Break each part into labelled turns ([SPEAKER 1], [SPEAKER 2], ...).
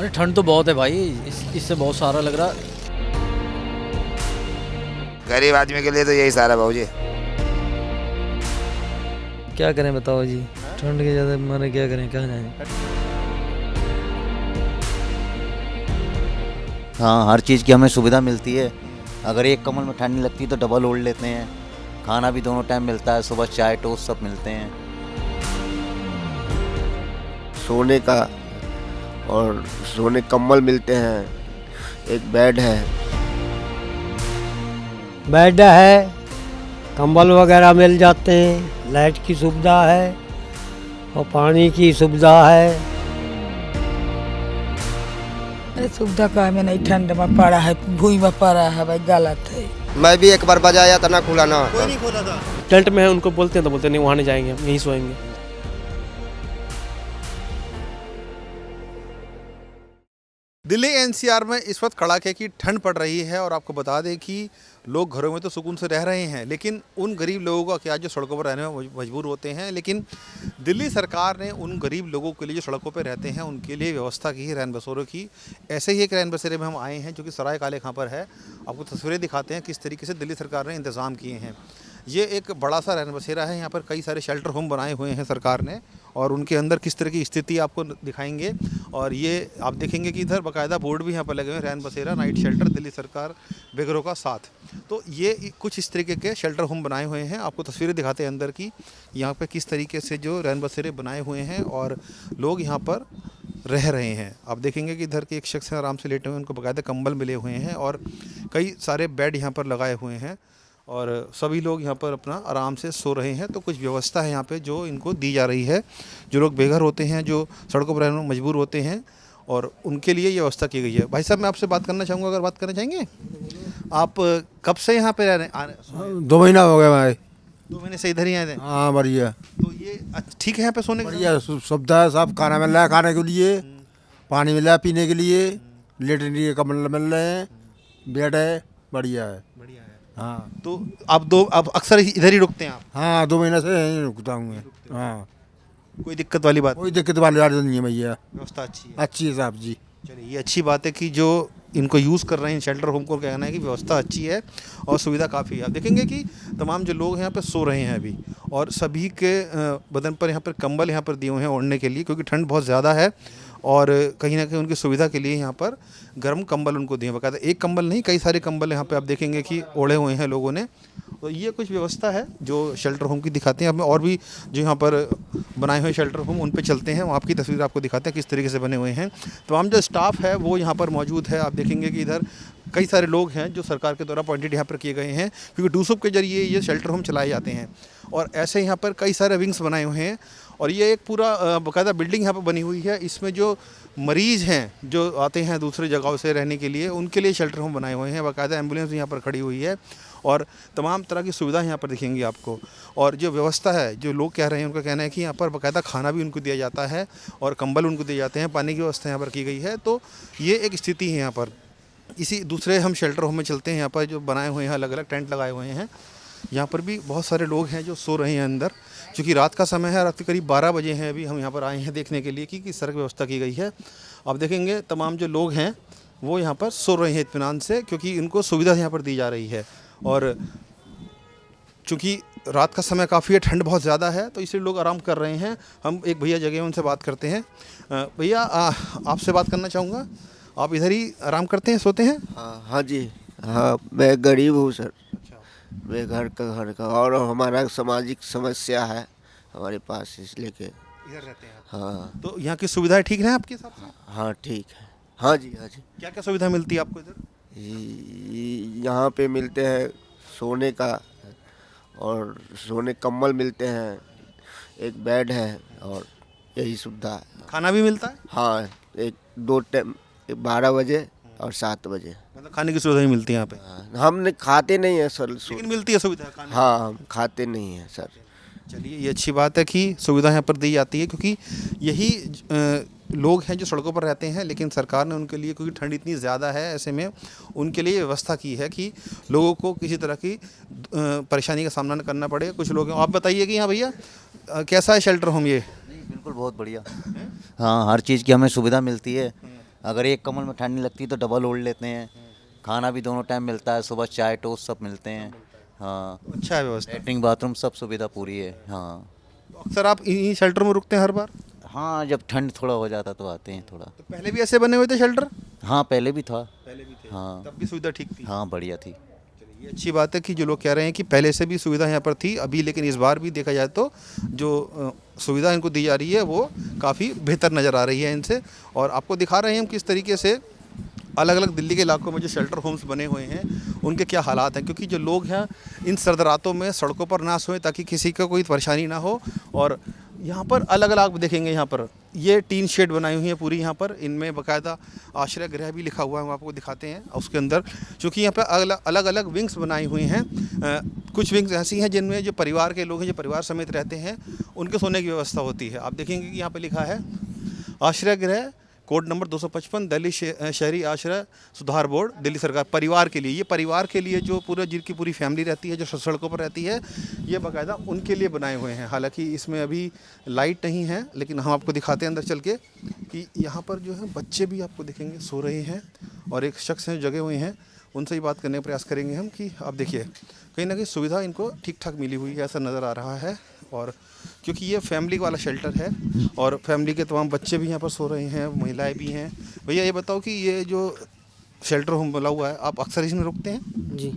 [SPEAKER 1] अरे ठंड तो बहुत है भाई, इससे बहुत सारा लग रहा।
[SPEAKER 2] गरीब आदमी के लिए तो यही सारा भाऊ जी।
[SPEAKER 3] क्या करें बताओ जी, ठंड के ज़्यादा मारे क्या करें, कहाँ जाएं।
[SPEAKER 4] हाँ, हर चीज़ की हमें सुविधा मिलती है। अगर एक कमल में ठंड नहीं लगती तो डबल ओढ़ लेते हैं। खाना भी दोनों टाइम मिलता है, सुबह चाय टोस्ट सब मिलते हैं।
[SPEAKER 5] सोने का और सोने कम्बल मिलते हैं, एक बेड है।
[SPEAKER 6] बेड है, कंबल वगैरह मिल जाते हैं, लाइट की सुविधा है और पानी की सुविधा है।
[SPEAKER 7] सुविधा का में नहीं, ठंड में पड़ा है, भूई में पड़ा है भाई, गलत है।
[SPEAKER 5] मैं भी एक बार बजाया था ना, खुला ना,
[SPEAKER 8] कोई नहीं खोला था।
[SPEAKER 9] टेंट में है, उनको बोलते हैं तो बोलते नहीं, वहाँ नहीं जाएंगे, हम यहीं सोएंगे।
[SPEAKER 8] दिल्ली एनसीआर में इस वक्त कड़ाके की ठंड पड़ रही है और आपको बता दें कि लोग घरों में तो सुकून से रह रहे हैं, लेकिन उन गरीब लोगों का क्या जो सड़कों पर रहने में मजबूर होते हैं। लेकिन दिल्ली सरकार ने उन गरीब लोगों के लिए जो सड़कों पर रहते हैं उनके लिए व्यवस्था की है रैन बसेरों की। ऐसे ही एक रैन बसेरे में हम आए हैं जो कि सराय काले खां पर है। आपको तस्वीरें दिखाते हैं किस तरीके से दिल्ली सरकार ने इंतज़ाम किए हैं। ये एक बड़ा सा रैन बसेरा है, यहाँ पर कई सारे शेल्टर होम बनाए हुए हैं सरकार ने और उनके अंदर किस तरह की स्थिति आपको दिखाएंगे। और ये आप देखेंगे कि इधर बाकायदा बोर्ड भी यहाँ पर लगे हुए हैं, रैन बसेरा नाइट शेल्टर दिल्ली सरकार बेघरों का साथ। तो ये कुछ इस तरीके के शेल्टर होम बनाए हुए हैं। आपको तस्वीरें दिखाते हैं अंदर की, यहाँ पर किस तरीके से जो रैन बसेरे बनाए हुए हैं और लोग यहाँ पर रह रहे हैं। आप देखेंगे कि इधर के एक शख्स आराम से लेटे हुए हैं, उनको बाकायदा कंबल मिले हुए हैं और कई सारे बेड यहाँ पर लगाए हुए हैं और सभी लोग यहाँ पर अपना आराम से सो रहे हैं। तो कुछ व्यवस्था है यहाँ पे जो इनको दी जा रही है। जो लोग बेघर होते हैं, जो सड़कों पर रहने में मजबूर होते हैं और उनके लिए ये व्यवस्था की गई है। भाई साहब, मैं आपसे बात करना चाहूँगा, अगर बात करना चाहेंगे। आप कब से यहाँ पे रह रहे हैं?
[SPEAKER 10] 2 महीना हो गया भाई।
[SPEAKER 8] 2 महीने से इधर ही आए थे?
[SPEAKER 10] हाँ बढ़िया।
[SPEAKER 8] तो ये ठीक है यहाँ पे सोने
[SPEAKER 10] बढ़िया सुविधा है, सब खाना मिल रहा है खाने के लिए, पानी मिल रहा है पीने के लिए, लेटने के कमरे मिल रहे हैं, बेड है, बढ़िया है।
[SPEAKER 8] बढ़िया है।
[SPEAKER 10] हाँ,
[SPEAKER 8] तो आप अक्सर इधर ही रुकते हैं आप?
[SPEAKER 10] हाँ 2 महीने से यहीं रुकता हूँ मैं। हाँ,
[SPEAKER 8] कोई दिक्कत वाली बात?
[SPEAKER 10] कोई दिक्कत वाली बात नहीं है भैया,
[SPEAKER 8] व्यवस्था अच्छी है।
[SPEAKER 10] अच्छी है साहब जी।
[SPEAKER 8] चलिए, ये अच्छी बात है कि जो इनको यूज़ कर रहे हैं शेल्टर होम को, कहना है कि व्यवस्था अच्छी है और सुविधा काफ़ी है। आप देखेंगे कि तमाम जो लोग हैं यहाँ पर सो रहे हैं अभी और सभी के बदन पर यहाँ पर कंबल यहाँ पर दिए हुए हैं ओढ़ने के लिए, क्योंकि ठंड बहुत ज़्यादा है और कहीं ना कहीं उनकी सुविधा के लिए यहाँ पर गर्म कंबल उनको दिए बकायदा। एक कंबल नहीं, कई सारे कंबल यहाँ पे आप देखेंगे कि ओढ़े हुए हैं लोगों ने। तो ये कुछ व्यवस्था है जो शेल्टर होम की दिखाते हैं हमें। और भी जो यहाँ पर बनाए हुए शेल्टर होम उन पे चलते हैं, वहाँ की तस्वीर आपको दिखाते हैं किस तरीके से बने हुए हैं। तमाम जो स्टाफ है वो यहाँ पर मौजूद है। आप देखेंगे कि इधर कई सारे लोग हैं जो सरकार के द्वारा अपॉइंटेड यहाँ पर किए गए हैं, क्योंकि डूसुप के जरिए ये शेल्टर होम चलाए जाते हैं। और ऐसे यहाँ पर कई सारे विंग्स बनाए हुए हैं और ये एक पूरा बाकायदा बिल्डिंग यहाँ पर बनी हुई है। इसमें जो मरीज़ हैं जो आते हैं दूसरे जगहों से रहने के लिए, उनके लिए शेल्टर होम बनाए हुए हैं। बाकायदा एम्बुलेंस यहाँ पर खड़ी हुई है और तमाम तरह की सुविधा यहाँ पर दिखेंगी आपको। और जो व्यवस्था है, जो लोग कह रहे हैं, उनका कहना है कि यहाँ पर बाकायदा खाना भी उनको दिया जाता है और कंबल उनको दिए जाते हैं, पानी की व्यवस्था यहाँ पर की गई है। तो ये एक स्थिति है यहाँ पर। इसी दूसरे हम शेल्टर होम में चलते हैं, यहाँ पर जो बनाए हुए हैं, अलग अलग टेंट लगाए हुए हैं। यहाँ पर भी बहुत सारे लोग हैं जो सो रहे हैं अंदर, क्योंकि रात का समय है, रात के करीब 12 बजे हैं। अभी हम यहाँ पर आए हैं देखने के लिए कि किस तरह की व्यवस्था की गई है। आप देखेंगे तमाम जो लोग हैं वो यहाँ पर सो रहे हैं इत्मीनान से, क्योंकि इनको सुविधा यहाँ पर दी जा रही है। और चूँकि रात का समय काफ़ी है, ठंड बहुत ज़्यादा है, तो इसलिए लोग आराम कर रहे हैं। हम एक भैया जगह उनसे बात करते हैं। भैया, आपसे बात करना चाहूँगा, आप इधर ही आराम करते हैं, सोते हैं?
[SPEAKER 5] हाँ हाँ जी, हाँ मैं गरीब हूँ सर। मैं घर का और हमारा सामाजिक समस्या है हमारे पास, इसलिए के
[SPEAKER 8] इधर रहते हैं?
[SPEAKER 5] हाँ।
[SPEAKER 8] तो यहाँ की सुविधाएं ठीक हैं आपके हिसाब से?
[SPEAKER 5] हाँ ठीक है। हाँ जी, हाँ जी।
[SPEAKER 8] क्या क्या सुविधा मिलती है आपको इधर?
[SPEAKER 5] यहाँ पे मिलते हैं सोने का और सोने कम्बल मिलते हैं, एक बेड है और यही सुविधा है।
[SPEAKER 8] खाना भी मिलता है?
[SPEAKER 5] हाँ, 2 टाइम, 12 बजे और 7 बजे।
[SPEAKER 8] मतलब खाने की सुविधा भी मिलती है यहाँ पे?
[SPEAKER 5] हाँ, हमने खाते नहीं है सर।
[SPEAKER 8] लेकिन मिलती है सुविधा खाने?
[SPEAKER 5] हाँ, हम खाते नहीं हैं सर।
[SPEAKER 8] चलिए, ये अच्छी बात है कि सुविधा यहाँ पर दी जाती है, क्योंकि यही लोग हैं जो सड़कों पर रहते हैं। लेकिन सरकार ने उनके लिए, क्योंकि ठंड इतनी ज़्यादा है, ऐसे में उनके लिए व्यवस्था की है कि लोगों को किसी तरह की परेशानी का सामना न करना पड़े। कुछ लोग, आप बताइए कि हाँ भैया, कैसा है शेल्टर होम ये?
[SPEAKER 4] बिल्कुल बहुत बढ़िया। हाँ, हर चीज़ की हमें सुविधा मिलती है। अगर एक कमल में ठंड नहीं लगती तो डबल ओढ़ लेते हैं। खाना भी दोनों टाइम मिलता है, सुबह चाय टोस्ट सब मिलते हैं। हाँ,
[SPEAKER 8] अच्छा है व्यवस्था।
[SPEAKER 4] लैट्रिन बाथरूम सब सुविधा पूरी है। हाँ
[SPEAKER 8] तो अक्सर आप इन्हीं शेल्टर में रुकते हैं हर बार?
[SPEAKER 4] हाँ, जब ठंड थोड़ा हो जाता तो आते हैं थोड़ा।
[SPEAKER 8] तो पहले भी ऐसे बने हुए थे शेल्टर?
[SPEAKER 4] हाँ, पहले भी था।
[SPEAKER 8] पहले भी थे।
[SPEAKER 4] हाँ।
[SPEAKER 8] तब भी सुविधा ठीक थी?
[SPEAKER 4] हाँ, बढ़िया थी।
[SPEAKER 8] ये अच्छी बात है कि जो लोग कह रहे हैं कि पहले से भी सुविधा यहाँ पर थी अभी, लेकिन इस बार भी देखा जाए तो जो सुविधा इनको दी जा रही है वो काफ़ी बेहतर नज़र आ रही है इनसे। और आपको दिखा रहे हैं हम किस तरीके से अलग अलग दिल्ली के इलाकों में जो शेल्टर होम्स बने हुए हैं उनके क्या हालात हैं, क्योंकि जो लोग हैं इन सर्द रातों में सड़कों पर ना सोएं ताकि किसी का कोई परेशानी ना हो। और यहाँ पर अलग अलग आप देखेंगे, यहाँ पर ये टीन शेड बनाई हुई है पूरी, यहाँ पर इनमें बाकायदा आश्रय गृह भी लिखा हुआ है, हम आपको दिखाते हैं उसके अंदर। क्योंकि यहाँ पर अलग अलग विंग्स बनाई हुई हैं। कुछ विंग्स ऐसी हैं जिनमें जो परिवार के लोग हैं, जो परिवार समेत रहते हैं, उनके सोने की व्यवस्था होती है। आप देखेंगे कि यहाँ पर लिखा है आश्रय गृह कोड नंबर 255 दिल्ली शहरी आश्रय सुधार बोर्ड दिल्ली सरकार, परिवार के लिए। ये परिवार के लिए जो पूरा जिनकी पूरी फैमिली रहती है, जो सड़कों पर रहती है, ये बाकायदा उनके लिए बनाए हुए हैं। हालांकि इसमें अभी लाइट नहीं है, लेकिन हम आपको दिखाते हैं अंदर चल के कि यहाँ पर जो है बच्चे भी आपको दिखेंगे सो रहे हैं और एक शख्स हैं जगे हुए हैं, उनसे ही बात करने का प्रयास करेंगे हम कि आप देखिए कहीं ना कहीं सुविधा इनको ठीक ठाक मिली हुई है, ऐसा नज़र आ रहा है। और क्योंकि ये फैमिली वाला शेल्टर है और फैमिली के तमाम बच्चे भी यहाँ पर सो रहे हैं, महिलाएं भी हैं। भैया ये बताओ कि ये जो शेल्टर होम बना हुआ है, आप अक्सर इसमें रुकते हैं?
[SPEAKER 6] जी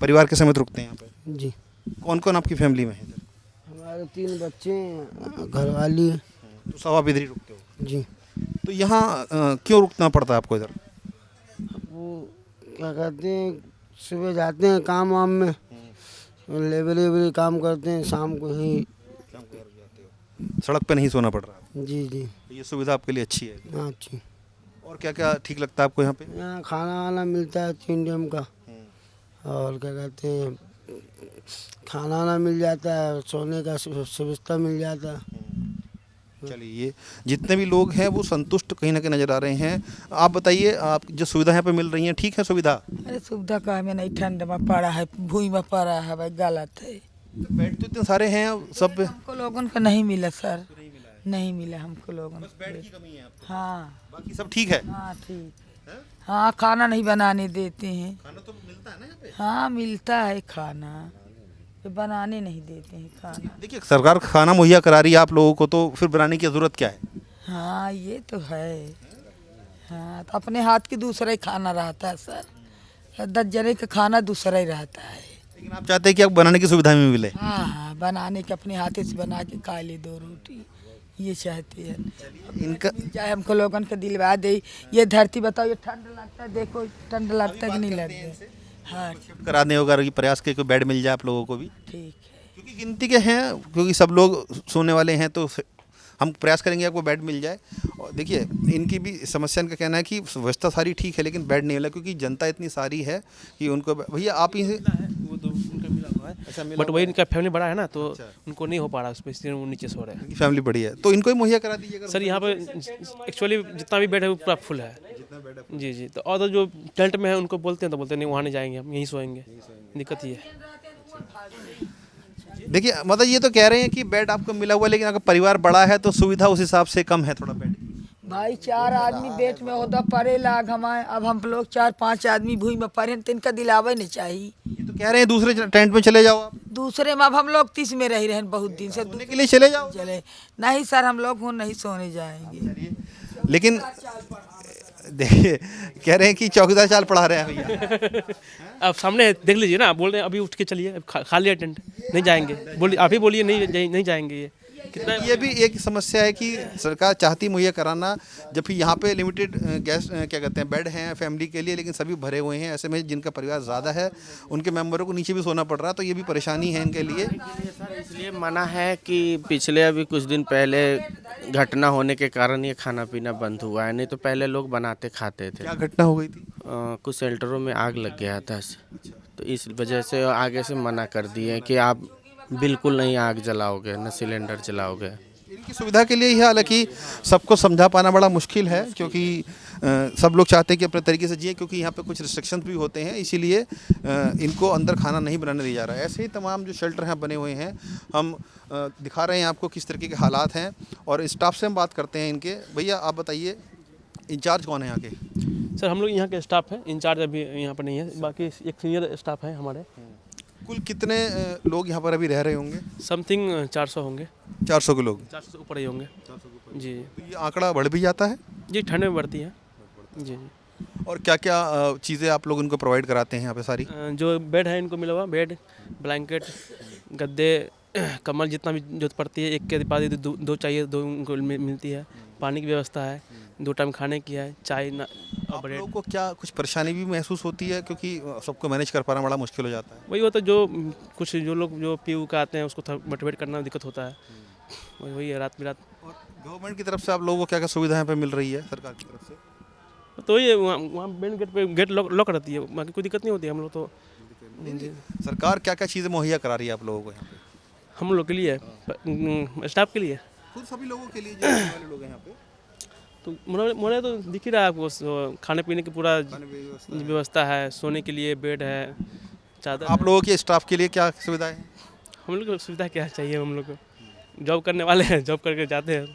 [SPEAKER 8] परिवार के समेत रुकते हैं यहाँ पे?
[SPEAKER 6] जी।
[SPEAKER 8] कौन कौन आपकी फैमिली में है?
[SPEAKER 6] हमारे 3 बच्चे हैं, घरवाली है।
[SPEAKER 8] तो सब आप इधर ही रुकते हो?
[SPEAKER 6] जी।
[SPEAKER 8] तो यहाँ क्यों रुकना पड़ता है आपको इधर?
[SPEAKER 6] वो क्या कहते हैं, सुबह जाते हैं काम वाम में, लेबर काम करते हैं, शाम को ही
[SPEAKER 8] सड़क पे नहीं सोना पड़ रहा?
[SPEAKER 6] जी जी।
[SPEAKER 8] ये सुविधा आपके लिए अच्छी है?
[SPEAKER 6] हाँ अच्छी।
[SPEAKER 8] और क्या क्या ठीक लगता है आपको यहाँ पे?
[SPEAKER 6] यहाँ खाना वाना मिलता है 3 टाइम का, और क्या कहते हैं खाना वाना मिल जाता है, सोने का सुविधा मिल जाता है।
[SPEAKER 8] चलिए, ये जितने भी लोग हैं वो संतुष्ट कहीं ना कहीं नज़र आ रहे हैं। आप बताइए, आप जो सुविधा यहाँ पे मिल रही हैं ठीक है सुविधा?
[SPEAKER 7] अरे सुविधा का में नहीं, ठंड में पड़ा है, भूई में पड़ा है भाई, गलत है।
[SPEAKER 8] बेड तो इतने सारे हैं सब पे।
[SPEAKER 7] हमको लोगों को नहीं मिला सर, नहीं मिला हमको लोगों को।
[SPEAKER 8] बेड की कमी है आपको?
[SPEAKER 7] हाँ
[SPEAKER 8] बाकी सब ठीक है?
[SPEAKER 7] हाँ ठीक है। हाँ खाना नहीं बनाने देते हैं।
[SPEAKER 8] खाना तो मिलता है ना यहाँ पे?
[SPEAKER 7] हाँ मिलता है खाना, तो बनाने नहीं देते हैं खाना।
[SPEAKER 8] देखिए, सरकार खाना मुहैया करा रही है आप लोगों को, तो फिर बनाने की ज़रूरत क्या है?
[SPEAKER 7] हाँ ये तो है। हाँ तो अपने हाथ की दूसरा ही खाना रहता है सर, 10 जने का खाना दूसरा ही रहता है।
[SPEAKER 8] लेकिन आप चाहते हैं कि आप बनाने की सुविधा भी मिले?
[SPEAKER 7] हाँ हाँ बनाने के, अपने हाथ से बना के खा ले 2 रोटी, ये चाहते हैं।
[SPEAKER 8] इनका
[SPEAKER 7] चाहे हमको लोगन के दिलवा दे। ये धरती बताओ, ये ठंड लगता है, देखो ठंड लगता है कि नहीं लगता है? हाँ
[SPEAKER 8] कराने होगा कि प्रयास के कोई बेड मिल जाए आप लोगों को भी,
[SPEAKER 7] ठीक है।
[SPEAKER 8] क्योंकि गिनती के हैं, क्योंकि सब लोग सोने वाले हैं, तो हम प्रयास करेंगे आपको बेड मिल जाए। और देखिए, इनकी भी समस्या, इनका कहना है कि व्यवस्था सारी ठीक है लेकिन बेड नहीं मिला, क्योंकि जनता इतनी सारी है कि उनको। भैया आप ही
[SPEAKER 9] वो तो उनका मिला हुआ है।
[SPEAKER 8] अच्छा, मिला
[SPEAKER 9] बट
[SPEAKER 8] हुआ
[SPEAKER 9] वही
[SPEAKER 8] है।
[SPEAKER 9] इनका फैमिली बड़ा है ना, तो उनको नहीं हो पा रहा उसमें, इसलिए वो नीचे सो रहे हैं।
[SPEAKER 8] इनकी फैमिली बड़ी है तो इनको ही मुहैया करा दीजिएगा
[SPEAKER 9] सर यहाँ पे एक्चुअली जितना भी बेड है वो पूरा फुल है। जी जी। तो और तो जो टेंट में है उनको बोलते हैं तो बोलते हैं नहीं, वहाँ नहीं जाएंगे, हम यहीं सोएंगे। दिक्कत ये है।
[SPEAKER 8] देखिए, मतलब ये तो कह रहे हैं कि बेड आपको मिला हुआ है, लेकिन अगर परिवार बड़ा है तो सुविधा उस हिसाब से कम है थोड़ा बेड।
[SPEAKER 7] भाई 4 आदमी बेड में होता परे लाग हमारे, अब हम लोग 4-5 आदमी भूई में पड़े, तो इनका दिलावा नहीं चाहिए।
[SPEAKER 8] ये तो कह रहे हैं दूसरे टेंट में चले जाओ आप।
[SPEAKER 7] दूसरे में अब हम लोग 30 में रह रहे हैं बहुत दिन से।
[SPEAKER 8] सोने के लिए चले जाओ।
[SPEAKER 7] चले नहीं सर, हम लोग वो नहीं सोने जाएंगे।
[SPEAKER 8] लेकिन देखिए, कह रहे हैं कि चौकीदार चाल पढ़ा रहे हैं भैया।
[SPEAKER 9] अब सामने देख लीजिए ना, बोल रहे हैं अभी उठ के चलिए, खा लिया टेंट, नहीं जाएंगे। बोलिए, आप ही बोलिए नहीं जाएंगे। ये कितना,
[SPEAKER 8] ये भी एक समस्या है कि सरकार चाहती मुहैया कराना, जबकि यहाँ पे लिमिटेड गैस क्या कहते हैं बेड हैं फैमिली के लिए, लेकिन सभी भरे हुए हैं। ऐसे में जिनका परिवार ज़्यादा है उनके मेंबरों को नीचे भी सोना पड़ रहा है, तो ये भी परेशानी है इनके लिए।
[SPEAKER 11] इसलिए मना है कि पिछले अभी कुछ दिन पहले घटना होने के कारण ये खाना पीना बंद हुआ है, नहीं तो पहले लोग बनाते खाते थे।
[SPEAKER 8] क्या घटना हो गई थी?
[SPEAKER 11] कुछ शेल्टरों में आग लग गया था, तो इस वजह से आगे से मना कर दिए कि आप बिल्कुल नहीं आग जलाओगे, न सिलेंडर जलाओगे।
[SPEAKER 8] इनकी सुविधा के लिए ही, हालांकि सबको समझा पाना बड़ा मुश्किल है, क्योंकि सब लोग चाहते हैं कि अपने तरीके से जिए, क्योंकि यहाँ पे कुछ रिस्ट्रिक्शंस भी होते हैं, इसीलिए इनको अंदर खाना नहीं बनाने दिया जा रहा है। ऐसे ही तमाम जो शेल्टर हैं बने हुए हैं, हम दिखा रहे हैं आपको किस तरीके के हालात हैं। और स्टाफ से हम बात करते हैं इनके। भैया आप बताइए, इंचार्ज कौन है यहाँ के?
[SPEAKER 9] सर हम लोग यहाँ के स्टाफ हैं, इंचार्ज अभी यहाँ पर नहीं है, बाकी एक सीनियर स्टाफ है हमारे।
[SPEAKER 8] कुल कितने लोग यहाँ पर अभी रह रहे होंगे?
[SPEAKER 9] समथिंग 400 होंगे।
[SPEAKER 8] 400 के लोग?
[SPEAKER 9] 400 से ऊपर ही होंगे जी।
[SPEAKER 8] तो ये आंकड़ा बढ़ भी जाता है
[SPEAKER 9] जी, ठंड में बढ़ती है जी।
[SPEAKER 8] और क्या क्या चीज़ें आप लोग इनको प्रोवाइड कराते हैं यहाँ पे सारी?
[SPEAKER 9] जो बेड है इनको मिला हुआ, बेड, ब्लैंकेट, गद्दे, कम्बल, जितना भी जरूरत पड़ती है, एक के बाद दो चाहिए, 2 उनको मिलती है। पानी की व्यवस्था है, 2 टाइम खाने की है, चाय और
[SPEAKER 8] आप
[SPEAKER 9] ब्रेड।
[SPEAKER 8] लोगों को क्या कुछ परेशानी भी महसूस होती है, क्योंकि सबको मैनेज कर पाना बड़ा मुश्किल हो जाता है?
[SPEAKER 9] वही होता है, जो कुछ जो लोग जो पी के आते हैं उसको मोटिवेट करना दिक्कत होता है, वही है रात बिरात।
[SPEAKER 8] और गवर्नमेंट की तरफ से आप लोगों को क्या क्या सुविधाएं पे मिल रही है सरकार की तरफ से?
[SPEAKER 9] तो ये वहाँ मेन गेट पे गेट लॉक रहती है, बाकी कोई दिक्कत नहीं होती है हम लोग तो।
[SPEAKER 8] सरकार क्या क्या चीज़ें मुहैया करा रही है आप लोगों को यहाँ पे?
[SPEAKER 9] हम लोग के लिए, स्टाफ के लिए,
[SPEAKER 8] खुद सभी लोगों के लिए जो रहने वाले लोग हैं यहाँ पे?
[SPEAKER 9] तो मोने तो दिख ही रहा है आपको, खाने पीने की पूरा व्यवस्था है, सोने के लिए बेड है, चादर।
[SPEAKER 8] आप लोगों के स्टाफ के लिए क्या सुविधाएं हैं?
[SPEAKER 9] हम लोग को सुविधा क्या चाहिए, हम लोग को जॉब करने वाले हैं, जॉब करके जाते हैं,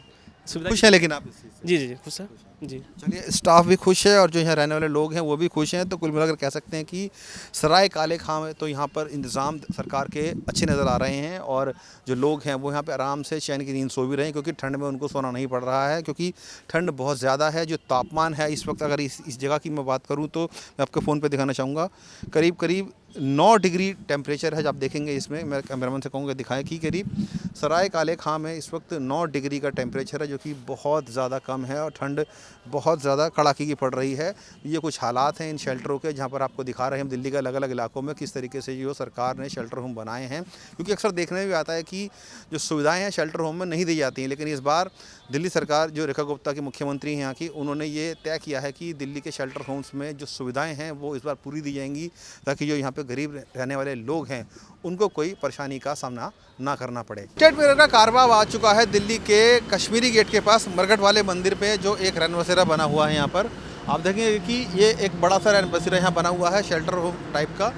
[SPEAKER 9] सुविधा।
[SPEAKER 8] खुश है लेकिन आप इस चीज़ से?
[SPEAKER 9] जी जी खुश है जी।
[SPEAKER 8] चलिए, स्टाफ भी खुश है और जो यहाँ रहने वाले लोग हैं वो भी खुश हैं। तो कुल मिलाकर कह सकते हैं कि सराय काले खां में तो यहाँ पर इंतज़ाम सरकार के अच्छे नज़र आ रहे हैं और जो लोग हैं वो यहाँ पे आराम से चैन की नींद सो भी रहे हैं, क्योंकि ठंड में उनको सोना नहीं पड़ रहा है, क्योंकि ठंड बहुत ज़्यादा है। जो तापमान है इस वक्त, अगर इस जगह की मैं बात करूँ तो मैं आपके फ़ोन पर दिखाना चाहूँगा, करीब करीब 9 डिग्री टेम्परेचर है। जब आप देखेंगे इसमें, मैं कैमरामैन से कहूँगा दिखाएं कि करीब सराय काले खां में इस वक्त 9 डिग्री का टेम्परेचर है, जो कि बहुत ज़्यादा कम है और ठंड बहुत ज़्यादा कड़ाके की पड़ रही है। ये कुछ हालात हैं इन शेल्टरों के, जहाँ पर आपको दिखा रहे हैं हम दिल्ली के अलग अलग इलाकों में किस तरीके से जो सरकार ने शेल्टर होम बनाए हैं। क्योंकि अक्सर देखने में भी आता है कि जो सुविधाएं हैं शेल्टर होम में नहीं दी जाती हैं, लेकिन इस बार दिल्ली सरकार, जो रेखा गुप्ता की मुख्यमंत्री हैं यहाँ की, उन्होंने ये तय किया है कि दिल्ली के शेल्टर होम्स में जो सुविधाएं हैं वो इस बार पूरी दी जाएंगी, ताकि जो यहाँ पे गरीब रहने वाले लोग हैं उनको कोई परेशानी का सामना ना करना पड़े। स्टेट मेयर का कारवां आ चुका है दिल्ली के कश्मीरी गेट के पास मरघट वाले मंदिर पे, जो एक रैन बसेरा बना हुआ है। यहाँ पर आप देखेंगे कि ये एक बड़ा सा रैन बसेरा यहाँ बना हुआ है शेल्टर होम टाइप का,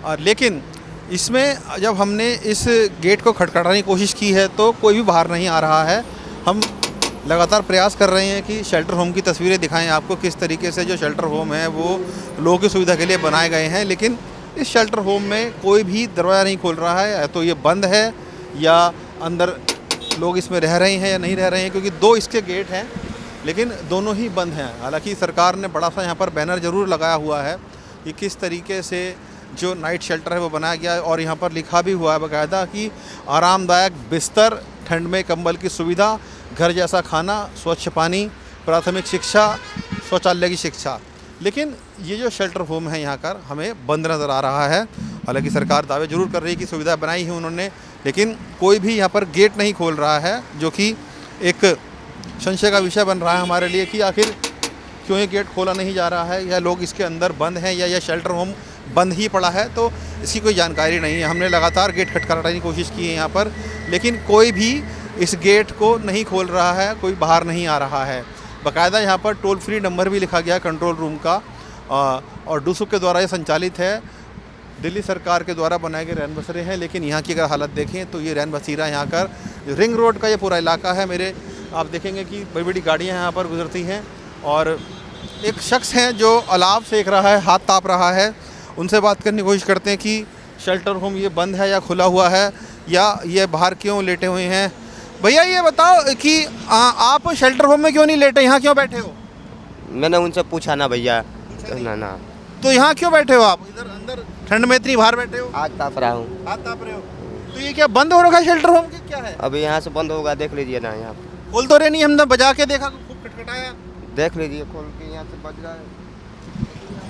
[SPEAKER 8] और लेकिन इसमें जब हमने इस गेट को खटखटाने की कोशिश की है तो कोई भी बाहर नहीं आ रहा है। हम लगातार प्रयास कर रहे हैं कि शेल्टर होम की तस्वीरें दिखाएं आपको, किस तरीके से जो शेल्टर होम है वो लोगों की सुविधा के लिए बनाए गए हैं, लेकिन इस शेल्टर होम में कोई भी दरवाज़ा नहीं खोल रहा है। तो ये बंद है या अंदर लोग इसमें रह रहे हैं या नहीं रह रहे हैं, क्योंकि 2 इसके गेट हैं लेकिन दोनों ही बंद हैं। हालांकि सरकार ने बड़ा सा यहाँ पर बैनर ज़रूर लगाया हुआ है कि किस तरीके से जो नाइट शेल्टर है वो बनाया गया है, और यहाँ पर लिखा भी हुआ है बाकायदा कि आरामदायक बिस्तर, ठंड में कंबल की सुविधा, घर जैसा खाना, स्वच्छ पानी, प्राथमिक शिक्षा, शौचालय की शिक्षा। लेकिन ये जो शेल्टर होम है यहाँ का हमें बंद नज़र आ रहा है। हालांकि सरकार दावे जरूर कर रही है कि सुविधा बनाई है उन्होंने, लेकिन कोई भी यहाँ पर गेट नहीं खोल रहा है, जो कि एक संशय का विषय बन रहा है हमारे लिए कि आखिर क्यों ये गेट खोला नहीं जा रहा है, या लोग इसके अंदर बंद हैं या यह शेल्टर होम बंद ही पड़ा है। तो इसकी कोई जानकारी नहीं है। हमने लगातार गेट खटखटाने की कोशिश की है यहाँ पर, लेकिन कोई भी इस गेट को नहीं खोल रहा है, कोई बाहर नहीं आ रहा है। बाकायदा यहाँ पर टोल फ्री नंबर भी लिखा गया कंट्रोल रूम का, और डूसू के द्वारा ये संचालित है। दिल्ली सरकार के द्वारा बनाए गए रैन बसेरे हैं, लेकिन यहाँ की अगर हालत देखें तो ये रैन बसेरा यहाँ का रिंग रोड का ये पूरा इलाका है। मेरे आप देखेंगे कि बड़ी बड़ी गाड़ियाँ यहाँ पर गुजरती हैं, और एक शख्स हैं जो अलाव सेक रहा है, हाथ ताप रहा है। उनसे बात करने की कोशिश करते हैं कि शेल्टर होम ये बंद है या खुला हुआ है, या ये बाहर क्यों लेटे हुए हैं। भैया ये बताओ कि आप शेल्टर होम में क्यों नहीं लेटे, यहाँ क्यों बैठे हो?
[SPEAKER 5] मैंने उनसे पूछा ना भैया, ना।
[SPEAKER 8] तो यहाँ क्यों बैठे हो आप? इधर अंदर ठंड में इतनी बाहर बैठे हो?
[SPEAKER 5] आज ताप रहा हूँ।
[SPEAKER 8] हाथ ताप रहे हो? तो ये क्या बंद हो रखा है शेल्टर होम, क्या है?
[SPEAKER 5] अभी यहाँ से बंद होगा, देख लीजिए ना। यहाँ
[SPEAKER 8] खोल तो रहे नहीं, हमने बजा के देखा, खूब खटखटाया,
[SPEAKER 5] देख लीजिए खोल के, यहाँ से बज रहा है।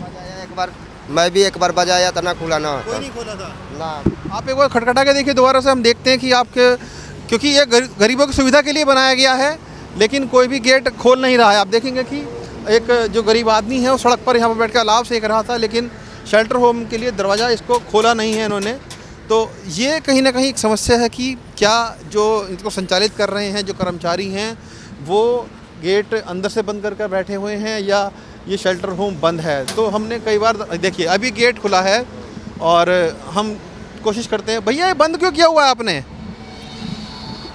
[SPEAKER 5] बजाया एक बार, मैं भी एक बार बजाया था ना, खुला ना,
[SPEAKER 8] कोई नहीं खोला था
[SPEAKER 5] ना।
[SPEAKER 8] आप एक बार खटखटा के देखिए दोबारा से, हम देखते हैं कि आपके, क्योंकि ये गरीबों की सुविधा के लिए बनाया गया है, लेकिन कोई भी गेट खोल नहीं रहा है। आप देखेंगे कि एक जो गरीब आदमी है वो सड़क पर यहाँ पर बैठ कर अलाव सेक रहा था, लेकिन शेल्टर होम के लिए दरवाज़ा इसको खोला नहीं है इन्होंने। तो ये कहीं ना कहीं एक समस्या है कि क्या जो इनको संचालित कर रहे हैं जो कर्मचारी हैं वो गेट अंदर से बंद कर बैठे हुए हैं, या ये शेल्टर होम बंद है। तो हमने कई बार, देखिए अभी गेट खुला है और हम कोशिश करते हैं, भैया ये बंद क्यों किया हुआ है आपने?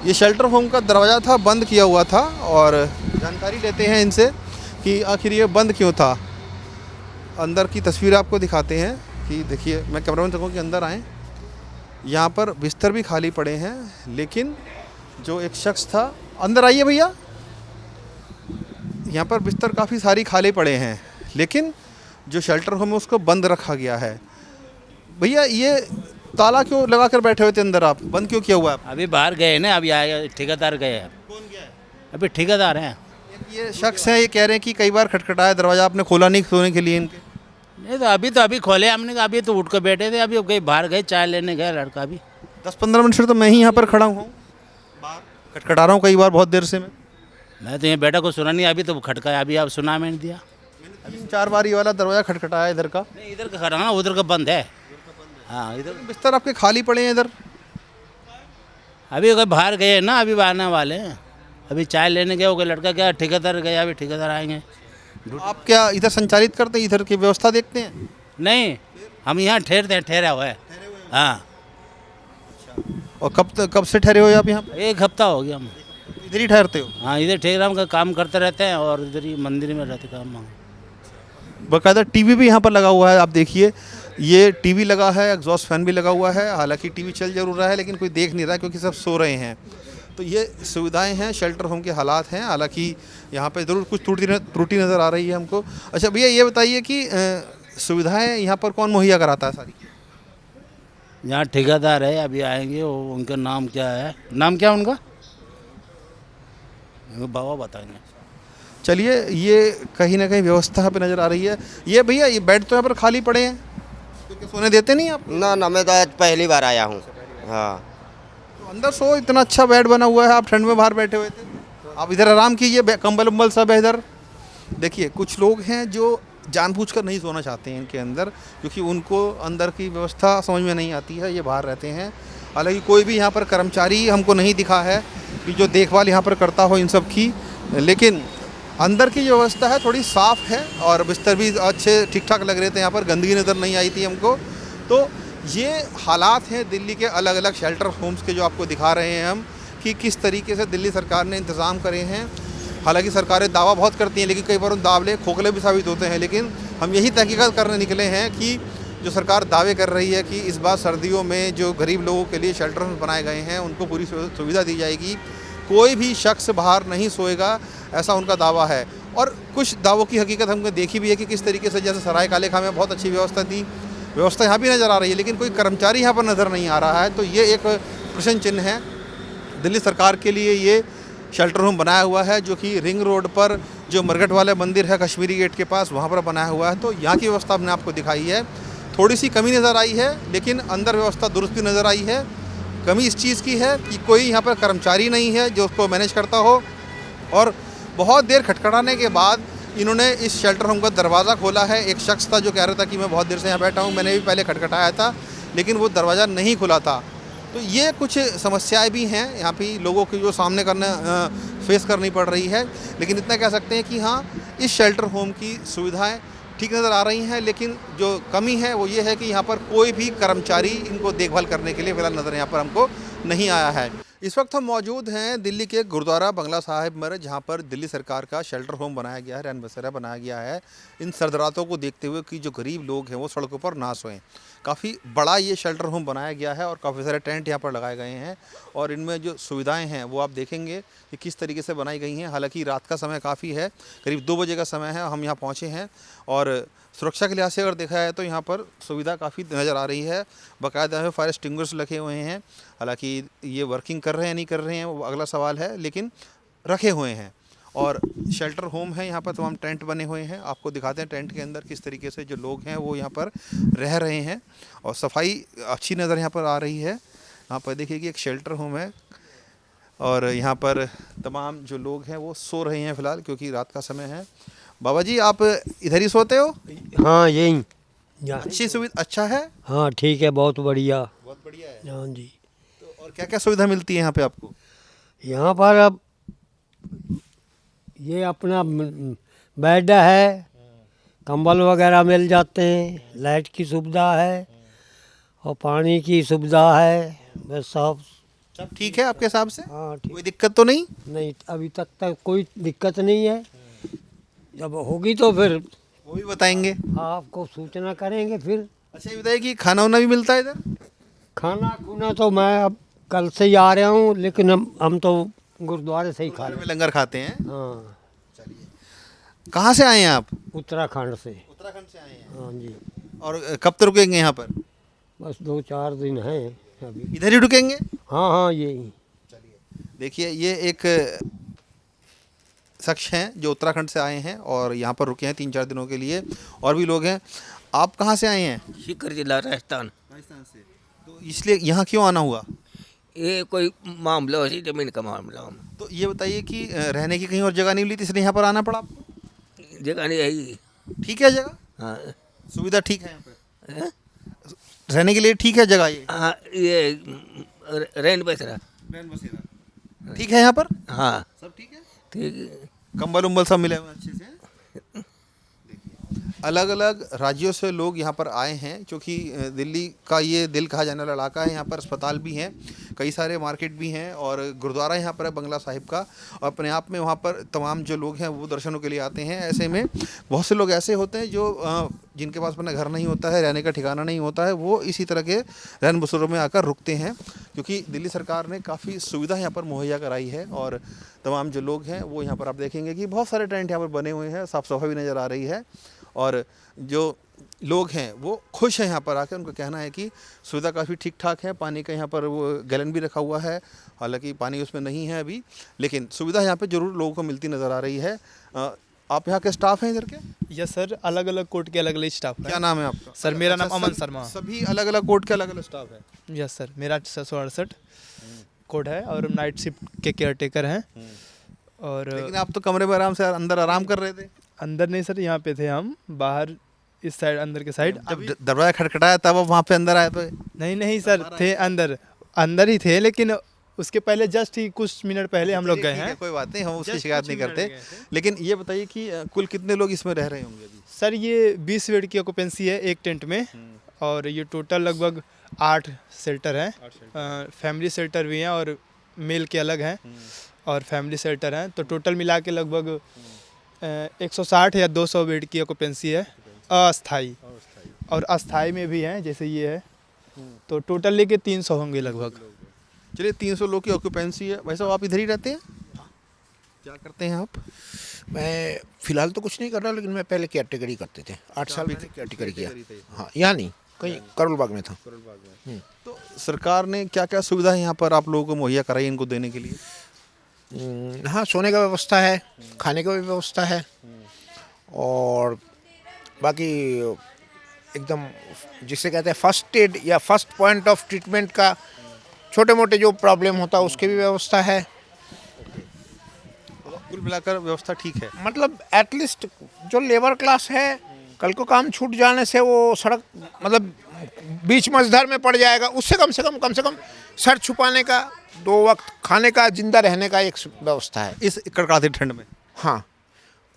[SPEAKER 8] ये शेल्टर होम का दरवाज़ा था, बंद किया हुआ था, और जानकारी लेते हैं इनसे कि आखिर ये बंद क्यों था। अंदर की तस्वीर आपको दिखाते हैं कि देखिए, मैं कैमरामैन से कहूँ कि अंदर आएँ। यहाँ पर बिस्तर भी खाली पड़े हैं, लेकिन जो एक शख्स था, अंदर आइए भैया, यहाँ पर बिस्तर काफ़ी सारी खाली पड़े हैं, लेकिन जो शेल्टर होम है उसको बंद रखा गया है। भैया ये ताला क्यों लगा कर बैठे हुए थे अंदर, आप बंद क्यों किया हुआ है?
[SPEAKER 12] अभी बाहर गए ना, अभी आए ठेकेदार गए हैं।
[SPEAKER 8] कौन गया है?
[SPEAKER 12] अभी ठेकेदार हैं।
[SPEAKER 8] ये शख्स है, ये कह रहे हैं कि कई बार खटखटाया दरवाज़ा, आपने खोला नहीं सोने के लिए इनके।
[SPEAKER 12] नहीं तो अभी खोले हमने कहा, अभी तो उठ कर बैठे थे, अभी कहीं बाहर गए, चाय लेने गया लड़का। अभी
[SPEAKER 8] 10-15 मिनट से तो मैं ही यहाँ पर खड़ा हूँ, बाहर खटखटा रहा हूँ कई बार, बहुत देर से
[SPEAKER 12] मैं तो यहाँ बेटा को सुना नहीं, अभी तो खटकाया, अभी आप सुना मैंने दिया।
[SPEAKER 8] 3-4 बार ये वाला दरवाज़ा खटखटाया इधर का।
[SPEAKER 12] नहीं, इधर का खड़ा ना, उधर का बंद है। हाँ, इधर
[SPEAKER 8] बिस्तर आपके खाली पड़े हैं इधर।
[SPEAKER 12] अभी कोई बाहर गए ना, अभी आने वाले हैं। अभी चाय लेने गए, वो लड़का क्या ठेकेदार गया, अभी ठेकेदार आएंगे।
[SPEAKER 8] आप क्या इधर संचालित करते हैं, इधर की व्यवस्था देखते हैं?
[SPEAKER 12] नहीं, हम यहाँ ठहरते हैं, ठहरा हुआ है। हाँ।
[SPEAKER 8] और कब से ठहरे हो आप यहाँ?
[SPEAKER 12] 1 हफ्ता हो गया हम
[SPEAKER 8] इधर ही ठहरते हो?
[SPEAKER 12] हाँ, इधर ठहरा हम, काम करते रहते हैं और इधर ही मंदिर में रहते काम।
[SPEAKER 8] बाकायदा टीवी भी यहाँ पर लगा हुआ है, आप देखिए, ये टीवी लगा है, एग्जॉस्ट फैन भी लगा हुआ है। हालांकि टीवी चल जरूर रहा है, लेकिन कोई देख नहीं रहा क्योंकि सब सो रहे हैं। तो ये सुविधाएं हैं, शेल्टर होम के हालात हैं। हालांकि यहाँ पे ज़रूर कुछ त्रुटि नज़र आ रही है हमको। अच्छा भैया, ये बताइए कि सुविधाएं यहाँ पर कौन मुहैया कराता है सारी?
[SPEAKER 12] यहाँ ठेकेदार है, अभी आएंगे। वो उनका नाम क्या है, नाम क्या उनका, बाबा बताएंगे।
[SPEAKER 8] चलिए, ये कहीं ना कहीं व्यवस्था यहाँ पे नज़र आ रही है। ये भैया, ये बेड तो यहाँ पर खाली पड़े हैं, क्योंकि सोने देते नहीं आप?
[SPEAKER 5] ना, मैं तो आज पहली बार आया हूँ। हाँ,
[SPEAKER 8] तो अंदर सो, इतना अच्छा बेड बना हुआ है, आप ठंड में बाहर बैठे हुए थे, आप इधर आराम कीजिए, कंबल उम्बल सब है इधर। देखिए, कुछ लोग हैं जो जानबूझकर नहीं सोना चाहते हैं इनके अंदर, क्योंकि उनको अंदर की व्यवस्था समझ में नहीं आती है, ये बाहर रहते हैं। हालांकि कोई भी यहाँ पर कर्मचारी हमको नहीं दिखा है कि जो देखभाल यहाँ पर करता हो इन सब की, लेकिन अंदर की जो व्यवस्था है थोड़ी साफ़ है और बिस्तर भी अच्छे ठीक ठाक लग रहे थे, यहाँ पर गंदगी नज़र नहीं आई थी हमको। तो ये हालात हैं दिल्ली के अलग अलग शेल्टर होम्स के, जो आपको दिखा रहे हैं हम कि किस तरीके से दिल्ली सरकार ने इंतज़ाम करे हैं। हालांकि सरकारें दावा बहुत करती हैं, लेकिन कई बार उन दावे खोखले भी साबित होते हैं। लेकिन हम यही तहकीकात करने निकले हैं कि जो सरकार दावे कर रही है कि इस बार सर्दियों में जो गरीब लोगों के लिए शेल्टर होम्स बनाए गए हैं उनको पूरी सुविधा दी जाएगी, कोई भी शख्स बाहर नहीं सोएगा, ऐसा उनका दावा है। और कुछ दावों की हकीकत हमने देखी भी है कि किस तरीके से, जैसे सराय काले खां में बहुत अच्छी व्यवस्था थी, व्यवस्था यहाँ भी नज़र आ रही है, लेकिन कोई कर्मचारी यहाँ पर नज़र नहीं आ रहा है। तो ये एक प्रश्न चिन्ह है दिल्ली सरकार के लिए। ये शेल्टर होम बनाया हुआ है जो कि रिंग रोड पर जो मरघट वाले मंदिर है कश्मीरी गेट के पास, वहाँ पर बनाया हुआ है। तो यहाँ की व्यवस्था हमने आपको दिखाई है, थोड़ी सी कमी नज़र आई है, लेकिन अंदर व्यवस्था दुरुस्त भी नज़र आई है। कमी इस चीज़ की है कि कोई यहाँ पर कर्मचारी नहीं है जो उसको मैनेज करता हो, और बहुत देर खटखटाने के बाद इन्होंने इस शेल्टर होम का दरवाज़ा खोला है। एक शख्स था जो कह रहा था कि मैं बहुत देर से यहाँ बैठा हूँ, मैंने भी पहले खटखटाया था, लेकिन वो दरवाज़ा नहीं खुला था। तो ये कुछ समस्याएं भी हैं यहाँ पे लोगों की जो सामने फेस करनी पड़ रही है। लेकिन इतना कह सकते हैं कि हाँ, इस शेल्टर होम की सुविधाएं ठीक नज़र आ रही हैं, लेकिन जो कमी है वो ये है कि यहाँ पर कोई भी कर्मचारी इनको देखभाल करने के लिए फिलहाल नज़र यहाँ पर हमको नहीं आया है। इस वक्त हम मौजूद हैं दिल्ली के गुरुद्वारा बंगला साहिब में, जहाँ पर दिल्ली सरकार का शेल्टर होम बनाया गया है, रैन बसेरा बनाया गया है इन सर्दरातों को देखते हुए कि जो गरीब लोग हैं वो सड़कों पर ना सोएं। काफ़ी बड़ा ये शेल्टर होम बनाया गया है और काफ़ी सारे टेंट यहाँ पर लगाए गए हैं, और इनमें जो सुविधाएं हैं वो आप देखेंगे कि किस तरीके से बनाई गई हैं। हालांकि रात का समय काफ़ी है, करीब 2 बजे का समय है, हम यहाँ पहुँचे हैं, और सुरक्षा के लिहाज से अगर देखा जाए तो यहाँ पर सुविधा काफ़ी नज़र आ रही है। बाकायदा है फायर एक्सटिंग्विशर्स लगे हुए हैं, हालांकि ये वर्किंग कर रहे हैं नहीं कर रहे हैं वो अगला सवाल है, लेकिन रखे हुए हैं। और शेल्टर होम है, यहाँ पर तमाम टेंट बने हुए हैं, आपको दिखाते हैं टेंट के अंदर किस तरीके से जो लोग हैं वो यहाँ पर रह रहे हैं, और सफाई अच्छी नज़र यहाँ पर आ रही है। यहाँ पर देखिए कि एक शेल्टर होम है और यहाँ पर तमाम जो लोग हैं वो सो रहे हैं फ़िलहाल, क्योंकि रात का समय है। बाबा जी, आप इधर ही सोते हो?
[SPEAKER 6] हाँ, यही
[SPEAKER 8] अच्छी सुविधा, अच्छा है?
[SPEAKER 6] हाँ, ठीक है, बहुत बढ़िया।
[SPEAKER 8] बहुत बढ़िया है।
[SPEAKER 6] हाँ जी।
[SPEAKER 8] तो और क्या क्या सुविधा मिलती है यहाँ पे आपको?
[SPEAKER 6] यहाँ पर अब ये अपना बेड है, कंबल वगैरह मिल जाते हैं, लाइट की सुविधा है और पानी की सुविधा है, बस सब
[SPEAKER 8] ठीक है आपके हिसाब से?
[SPEAKER 6] हाँ, ठीक।
[SPEAKER 8] कोई दिक्कत तो नहीं?
[SPEAKER 6] नहीं, अभी तक कोई दिक्कत नहीं है। जब होगी तो फिर
[SPEAKER 8] वो भी बताएंगे।
[SPEAKER 6] आपको सूचना करेंगे फिर।
[SPEAKER 8] अच्छा ये बताइए कि खाना वाना भी मिलता है इधर?
[SPEAKER 6] खाना खुना तो मैं अब कल से ही आ रहा हूँ, लेकिन हम तो गुरुद्वारे से ही खा रहे
[SPEAKER 8] में लंगर खाते हैं।
[SPEAKER 6] हैं। हाँ,
[SPEAKER 8] कहाँ से आए हैं आप?
[SPEAKER 6] उत्तराखंड से।
[SPEAKER 8] उत्तराखंड से आए हैं।
[SPEAKER 6] हाँ जी,
[SPEAKER 8] और कब तक रुकेंगे यहाँ पर?
[SPEAKER 6] बस 2-4 दिन हैं अभी।
[SPEAKER 8] इधर ही रुकेंगे?
[SPEAKER 6] हाँ हाँ, यही।
[SPEAKER 8] देखिए ये एक शख्स हैं जो उत्तराखंड से आए हैं और यहाँ पर रुके हैं 3-4 दिनों के लिए। और भी लोग हैं। आप कहाँ से आए हैं?
[SPEAKER 13] सीकर जिला राजस्थान।
[SPEAKER 8] राजस्थान से। तो इसलिए यहाँ क्यों आना हुआ?
[SPEAKER 13] ये कोई मामला हो, जमीन का मामला हो।
[SPEAKER 8] तो ये बताइए कि रहने की कहीं और जगह नहीं मिली, इसलिए यहाँ पर आना पड़ा आपको?
[SPEAKER 13] जगह नहीं है।
[SPEAKER 8] ठीक है जगह?
[SPEAKER 13] हाँ,
[SPEAKER 8] सुविधा ठीक है यहाँ पे? रहने के लिए ठीक है जगह ये?
[SPEAKER 13] हाँ, ये रैन बसेरा
[SPEAKER 8] ठीक है यहाँ पर?
[SPEAKER 13] हाँ,
[SPEAKER 8] सब ठीक है?
[SPEAKER 13] ठीक।
[SPEAKER 8] कंबल उम्बल सब मिले हुए अच्छे से? अलग अलग राज्यों से लोग यहाँ पर आए हैं क्योंकि दिल्ली का ये दिल कहा जाने वाला इलाका है। यहाँ पर अस्पताल भी हैं, कई सारे मार्केट भी हैं और गुरुद्वारा यहाँ पर है बंगला साहिब का। और अपने आप में वहाँ पर तमाम जो लोग हैं वो दर्शनों के लिए आते हैं। ऐसे में बहुत से लोग ऐसे होते हैं जो जिनके पास अपना घर नहीं होता है, रहने का ठिकाना नहीं होता है, वो इसी तरह के रैन बसेरों में आकर रुकते हैं क्योंकि दिल्ली सरकार ने काफ़ी सुविधा यहाँ पर मुहैया कराई है। और तमाम जो लोग हैं वो यहाँ पर आप देखेंगे कि बहुत सारे टेंट यहाँ पर बने हुए हैं, साफ़ सफाई भी नज़र आ रही है। और जो लोग हैं वो खुश हैं यहाँ पर आकर। उनका कहना है कि सुविधा काफ़ी ठीक ठाक है। पानी का यहाँ पर वो गैलन भी रखा हुआ है, हालांकि पानी उसमें नहीं है अभी, लेकिन सुविधा यहाँ पे ज़रूर लोगों को मिलती नज़र आ रही है। आप यहाँ के स्टाफ हैं इधर के?
[SPEAKER 14] यस सर, अलग अलग कोर्ट के अलग अलग स्टाफ है।
[SPEAKER 8] क्या नाम है आपका?
[SPEAKER 14] सर मेरा नाम अमन शर्मा।
[SPEAKER 8] सभी अलग अलग कोर्ट के अलग अलग स्टाफ है?
[SPEAKER 14] यस सर, मेरा 668 कोड है और नाइट शिफ्ट के केयर टेकर हैं। और
[SPEAKER 8] लेकिन आप तो कमरे में आराम से अंदर आराम कर रहे थे?
[SPEAKER 14] अंदर नहीं सर, यहाँ पे थे हम, बाहर इस साइड अंदर के साइड।
[SPEAKER 8] जब दरवाजा खटखटाया तब आप वहाँ पे अंदर आए तो?
[SPEAKER 14] नहीं सर, थे अंदर ही थे, लेकिन उसके पहले जस्ट ही कुछ मिनट पहले हम लोग गए हैं।
[SPEAKER 8] कोई बात नहीं, हम उसकी शिकायत नहीं करते। लेकिन ये बताइए कि कुल कितने लोग इसमें रह रहे होंगे अभी?
[SPEAKER 14] सर ये 20 बेड की ऑक्यूपेंसी है एक टेंट में और ये टोटल लगभग 8 शेल्टर हैं। फैमिली शेल्टर भी हैं और मेल के अलग हैं और फैमिली शेल्टर हैं। तो टोटल मिला के लगभग 160 या 200 बेड की ऑक्यूपेंसी है अस्थाई, और अस्थाई में भी हैं जैसे ये है, तो टोटल लेके 300 होंगे लगभग।
[SPEAKER 8] चलिए 300 लोग की ऑक्यूपेंसी है। वैसे आप इधर ही रहते हैं? क्या करते हैं आप?
[SPEAKER 15] मैं फ़िलहाल तो कुछ नहीं कर रहा, लेकिन मैं पहले कैटेगरी करते थे। 8 साल मैंने कैटेगरी किया। हाँ, यहाँ नहीं, कहीं करोल बाग में था।
[SPEAKER 8] तो सरकार ने क्या क्या सुविधा यहाँ पर आप लोगों को मुहैया कराई इनको देने के लिए?
[SPEAKER 15] हाँ, सोने का व्यवस्था है, खाने का भी व्यवस्था है और बाकी एकदम जिसे कहते हैं फर्स्ट एड या फर्स्ट पॉइंट ऑफ ट्रीटमेंट का छोटे मोटे जो प्रॉब्लम होता है उसकी भी व्यवस्था है।
[SPEAKER 8] कुल मिलाकर व्यवस्था ठीक है।
[SPEAKER 15] मतलब एटलीस्ट जो लेबर क्लास है, कल को काम छूट जाने से वो सड़क मतलब बीच मझधार में पड़ जाएगा, उससे कम से कम सर छुपाने का, 2 वक्त खाने का, जिंदा रहने का एक व्यवस्था है
[SPEAKER 8] इस कड़कड़ाती ठंड में।
[SPEAKER 15] हाँ,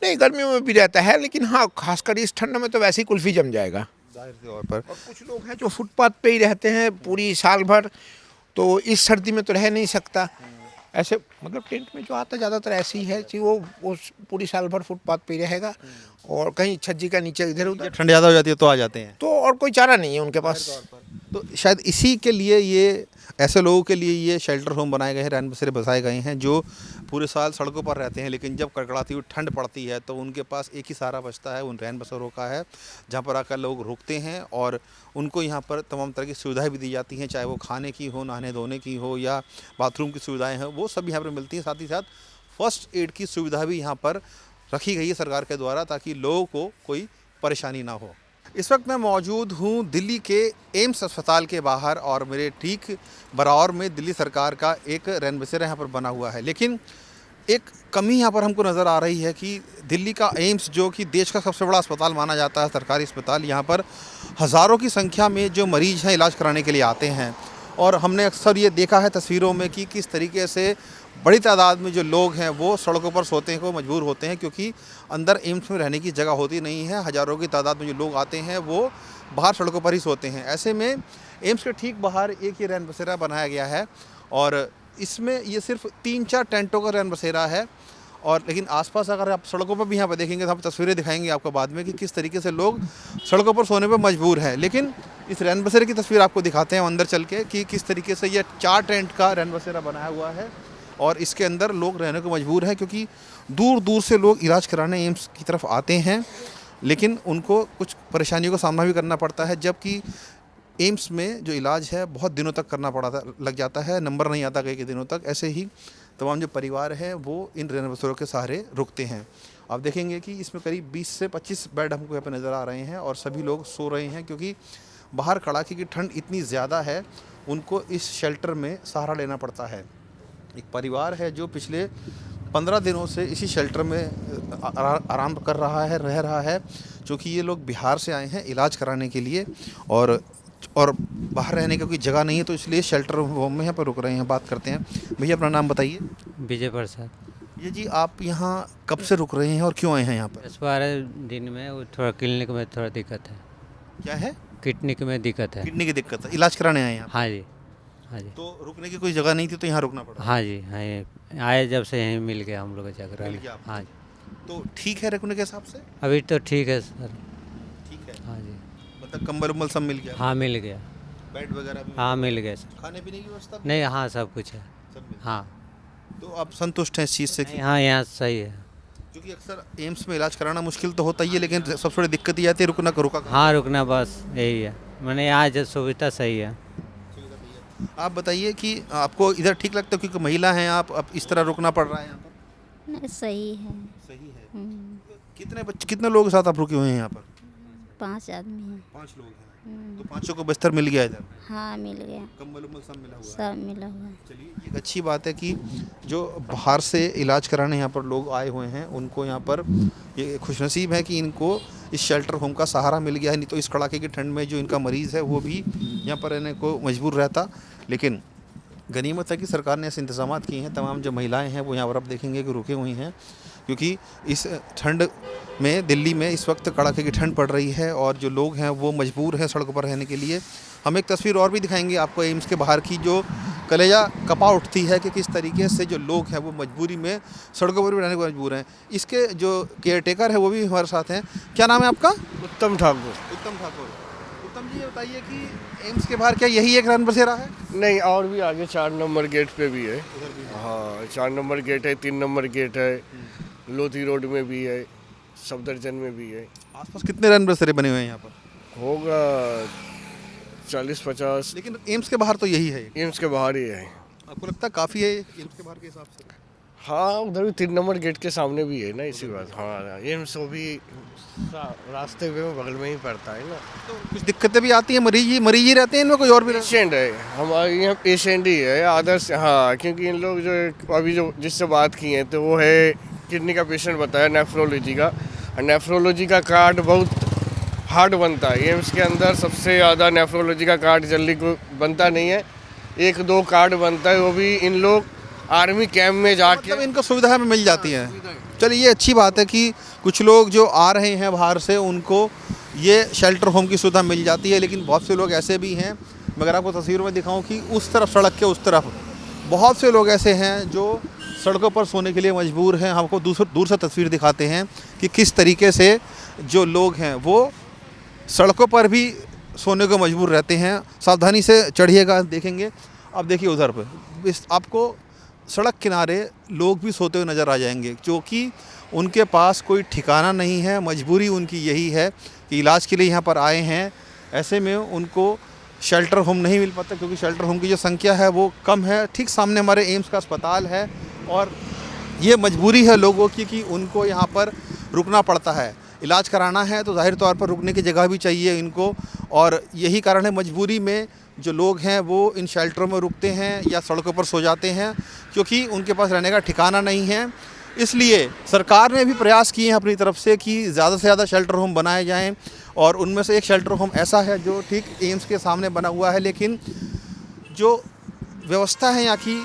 [SPEAKER 15] नहीं गर्मियों में भी रहता है, लेकिन हाँ खासकर इस ठंड में तो वैसे ही कुल्फी जम जाएगा
[SPEAKER 8] जाहिर तौर पर।
[SPEAKER 15] और कुछ लोग हैं जो फुटपाथ पे ही रहते हैं पूरी साल भर, तो इस सर्दी में तो रह नहीं सकता। ऐसे मतलब टेंट में जो आता ज़्यादातर ऐसे ही है कि वो पूरी साल भर फुटपाथ पे ही रहेगा और कहीं छज्जी का नीचे इधर उधर।
[SPEAKER 8] ठंड ज़्यादा हो जाती है तो आ जाते हैं,
[SPEAKER 15] तो और कोई चारा नहीं है उनके पास।
[SPEAKER 8] तो शायद इसी के लिए ये ऐसे लोगों के लिए ये शेल्टर होम बनाए गए हैं, रैन बसेरे बसाए गए हैं जो पूरे साल सड़कों पर रहते हैं, लेकिन जब कड़कड़ाती हुई ठंड पड़ती है तो उनके पास एक ही सहारा बचता है उन रैन बसेरों का है, जहाँ पर आकर लोग रुकते हैं और उनको यहाँ पर तमाम तरह की सुविधाएं भी दी जाती हैं, चाहे वो खाने की हो, नहाने धोने की हो या बाथरूम की सुविधाएँ हैं, वो सब यहाँ पर मिलती हैं। साथ ही साथ फर्स्ट एड की सुविधा भी यहाँ पर रखी गई है सरकार के द्वारा, ताकि लोगों को कोई परेशानी ना हो। इस वक्त मैं मौजूद हूँ दिल्ली के एम्स अस्पताल के बाहर और मेरे ठीक बराबर में दिल्ली सरकार का एक रैन बसेरा यहाँ पर बना हुआ है, लेकिन एक कमी यहाँ पर हमको नज़र आ रही है कि दिल्ली का एम्स जो कि देश का सबसे बड़ा अस्पताल माना जाता है, सरकारी अस्पताल, यहाँ पर हज़ारों की संख्या में जो मरीज़ हैं इलाज कराने के लिए आते हैं और हमने अक्सर ये देखा है तस्वीरों में कि किस तरीके से बड़ी तादाद में जो लोग हैं वो सड़कों पर सोते को मजबूर होते हैं क्योंकि अंदर एम्स में रहने की जगह होती नहीं है। हज़ारों की तादाद में जो लोग आते हैं वो बाहर सड़कों पर ही सोते हैं। ऐसे में एम्स के ठीक बाहर एक ये रैन बसेरा बनाया गया है और इसमें ये सिर्फ 3-4 टेंटों का रैन बसेरा है और लेकिन आसपास अगर आप सड़कों पर भी यहाँ पर देखेंगे तो हम तस्वीरें दिखाएंगे आपको बाद में कि किस तरीके से लोग सड़कों पर सोने पर मजबूर हैं। लेकिन इस रैन बसेरे की तस्वीर आपको दिखाते हैं अंदर चल के कि किस तरीके से ये 4 टेंट का रैन बसेरा बनाया हुआ है और इसके अंदर लोग रहने को मजबूर हैं, क्योंकि दूर दूर से लोग इलाज कराने एम्स की तरफ आते हैं, लेकिन उनको कुछ परेशानियों का सामना भी करना पड़ता है। जबकि एम्स में जो इलाज है बहुत दिनों तक करना लग जाता है, नंबर नहीं आता कई दिनों तक। ऐसे ही तमाम जो परिवार हैं वो इन रैन बसेरों के सहारे रुकते हैं। आप देखेंगे कि इसमें करीब 20 से 25 बेड हमको यहाँ पर नज़र आ रहे हैं और सभी लोग सो रहे हैं, क्योंकि बाहर कड़ाके की ठंड इतनी ज़्यादा है, उनको इस शेल्टर में सहारा लेना पड़ता है। एक परिवार है जो पिछले 15 दिनों से इसी शेल्टर में आराम कर रहा है, रह रहा है, क्योंकि ये लोग बिहार से आए हैं इलाज कराने के लिए और बाहर रहने की कोई जगह नहीं है, तो इसलिए शेल्टर होम में यहाँ पर रुक रहे हैं। बात करते हैं। भैया अपना नाम बताइए।
[SPEAKER 16] विजय प्रसाद।
[SPEAKER 8] ये जी आप यहाँ कब से रुक रहे हैं और क्यों आए हैं यहाँ पर?
[SPEAKER 16] 10-12 दिन में वो थोड़ा क्लिनिक में थोड़ा दिक्कत है।
[SPEAKER 8] क्या है?
[SPEAKER 16] किडनी में दिक्कत है।
[SPEAKER 8] किडनी की दिक्कत है, इलाज कराने आए हैं यहाँ?
[SPEAKER 16] हाँ जी, हाँ जी।
[SPEAKER 8] तो रुकने की कोई जगह नहीं थी तो यहाँ रुकना पड़ा?
[SPEAKER 16] हाँ जी, हाँ ये आए जब से यहीं मिल गया हम लोग जगह। हाँ जी।
[SPEAKER 8] तो ठीक है रुकने के हिसाब से?
[SPEAKER 16] अभी तो ठीक है सर।
[SPEAKER 8] ठीक है।
[SPEAKER 16] हाँ जी।
[SPEAKER 8] मतलब कंबल उम्बल सब मिल गया?
[SPEAKER 16] हाँ मिल गया।
[SPEAKER 8] बेड वगैरह भी?
[SPEAKER 16] हाँ मिल गया सर।
[SPEAKER 8] खाने पीने की व्यवस्था?
[SPEAKER 16] नहीं, हाँ सब कुछ है। हाँ।
[SPEAKER 8] तो आप संतुष्ट हैं इस चीज़ से?
[SPEAKER 16] हाँ यहाँ सही है,
[SPEAKER 8] क्योंकि अक्सर एम्स में इलाज कराना मुश्किल तो होता ही है, लेकिन सबसे बड़ी दिक्कत ये आती है रुकना का रुका।
[SPEAKER 16] हाँ रुकना बस यही है, मैंने यहाँ जो सुविधा सही है।
[SPEAKER 8] आप बताइए कि आपको इधर ठीक लगता है, क्योंकि महिला हैं आप, इस तरह रुकना पड़ रहा है यहाँ पर?
[SPEAKER 17] नहीं, सही है।
[SPEAKER 8] सही है। कितने लोगों के साथ आप रुके हुए हैं यहाँ पर?
[SPEAKER 17] 5 आदमी हैं।
[SPEAKER 8] 5 लोग हैं। तो 5 को बिस्तर मिल गया इधर?
[SPEAKER 17] हाँ मिल गया।
[SPEAKER 8] कंबल उम्बल सब मिला हुआ है?
[SPEAKER 17] सब मिला हुआ है।
[SPEAKER 8] चलिए, एक अच्छी बात है कि जो बाहर से इलाज कराने यहाँ पर लोग आए हुए हैं उनको यहाँ पर ये खुशनसीब है कि इनको इस शेल्टर होम का सहारा मिल गया है, नहीं तो इस कड़ाके की ठंड में जो इनका मरीज़ है वो भी यहाँ पर रहने को मजबूर रहता। लेकिन गनीमत है कि सरकार ने ऐसे इंतजाम किए हैं। तमाम जो महिलाएं हैं वो यहाँ पर आप देखेंगे कि रुकी हुई हैं, क्योंकि इस ठंड में दिल्ली में इस वक्त कड़ाके की ठंड पड़ रही है और जो लोग हैं वो मजबूर हैं सड़कों पर रहने के लिए। हम एक तस्वीर और भी दिखाएंगे आपको एम्स के बाहर की, जो कलेजा कपा उठती है कि किस तरीके से जो लोग हैं वो मजबूरी में सड़कों पर भी रहने को मजबूर हैं। इसके जो केयर टेकर है वो भी हमारे साथ हैं। क्या नाम है आपका?
[SPEAKER 5] उत्तम ठाकुर।
[SPEAKER 8] उत्तम ठाकुर। उत्तम जी, ये बताइए कि एम्स के बाहर क्या यही एक रैन बसेरा है?
[SPEAKER 5] नहीं, और भी आगे 4 नंबर गेट पे भी है। हाँ, 4 नंबर गेट है, 3 नंबर गेट है, लोधी रोड में भी है, सफदरजंग में भी है।
[SPEAKER 8] आसपास कितने रैन बसेरे बने हुए हैं यहाँ पर?
[SPEAKER 5] होगा 40-50।
[SPEAKER 8] लेकिन एम्स के बाहर तो यही है?
[SPEAKER 5] एम्स के बाहर ही है।
[SPEAKER 8] आपको लगता है काफ़ी है एम्स के बाहर के हिसाब से?
[SPEAKER 5] हाँ, उधर भी 3 नंबर गेट के सामने भी है ना, इसी बात। हाँ, एम्स वो भी रास्ते में बगल में ही पड़ता है ना।
[SPEAKER 8] तो कुछ दिक्कतें भी आती हैं? मरीज ही रहते हैं इनमें, कोई और भी?
[SPEAKER 5] पेशेंट है हमारे यहाँ, पेशेंट ही है आदर्श। हाँ, क्योंकि इन लोग जो अभी जो जिससे बात की है तो वो है किडनी का पेशेंट बताया, नेफ्रोलॉजी का। नेफ्रोलॉजी का कार्ड बहुत हार्ड बनता है एम्स के अंदर। सबसे ज़्यादा नेफ्रोलॉजी का कार्ड जल्दी को बनता नहीं है, 1-2 कार्ड बनता है, वो भी इन लोग आर्मी कैंप में जाके
[SPEAKER 8] मतलब इनको सुविधाएं मिल जाती हैं। चलिए, ये अच्छी बात है कि कुछ लोग जो आ रहे हैं बाहर से उनको ये शेल्टर होम की सुविधा मिल जाती है, लेकिन बहुत से लोग ऐसे भी हैं, मगर आपको तस्वीरों में दिखाऊं कि उस तरफ, सड़क के उस तरफ बहुत से लोग ऐसे हैं जो सड़कों पर सोने के लिए मजबूर हैं। हमको दूर से तस्वीर दिखाते हैं कि किस तरीके से जो लोग हैं वो सड़कों पर भी सोने को मजबूर रहते हैं। सावधानी से चढ़िएगा, देखेंगे। अब देखिए उधर पर आपको सड़क किनारे लोग भी सोते हुए नज़र आ जाएंगे, क्योंकि उनके पास कोई ठिकाना नहीं है। मजबूरी उनकी यही है कि इलाज के लिए यहाँ पर आए हैं, ऐसे में उनको शेल्टर होम नहीं मिल पाता, क्योंकि शेल्टर होम की जो संख्या है वो कम है। ठीक सामने हमारे एम्स का अस्पताल है और ये मजबूरी है लोगों की कि उनको यहाँ पर रुकना पड़ता है। इलाज कराना है तो ज़ाहिर तौर पर रुकने की जगह भी चाहिए इनको, और यही कारण है मजबूरी में जो लोग हैं वो इन शेल्टरों में रुकते हैं या सड़कों पर सो जाते हैं, क्योंकि उनके पास रहने का ठिकाना नहीं है। इसलिए सरकार ने भी प्रयास किए हैं अपनी तरफ से कि ज़्यादा से ज़्यादा शेल्टर होम बनाए जाएं, और उनमें से एक शेल्टर होम ऐसा है जो ठीक एम्स के सामने बना हुआ है। लेकिन जो व्यवस्था है यहाँ की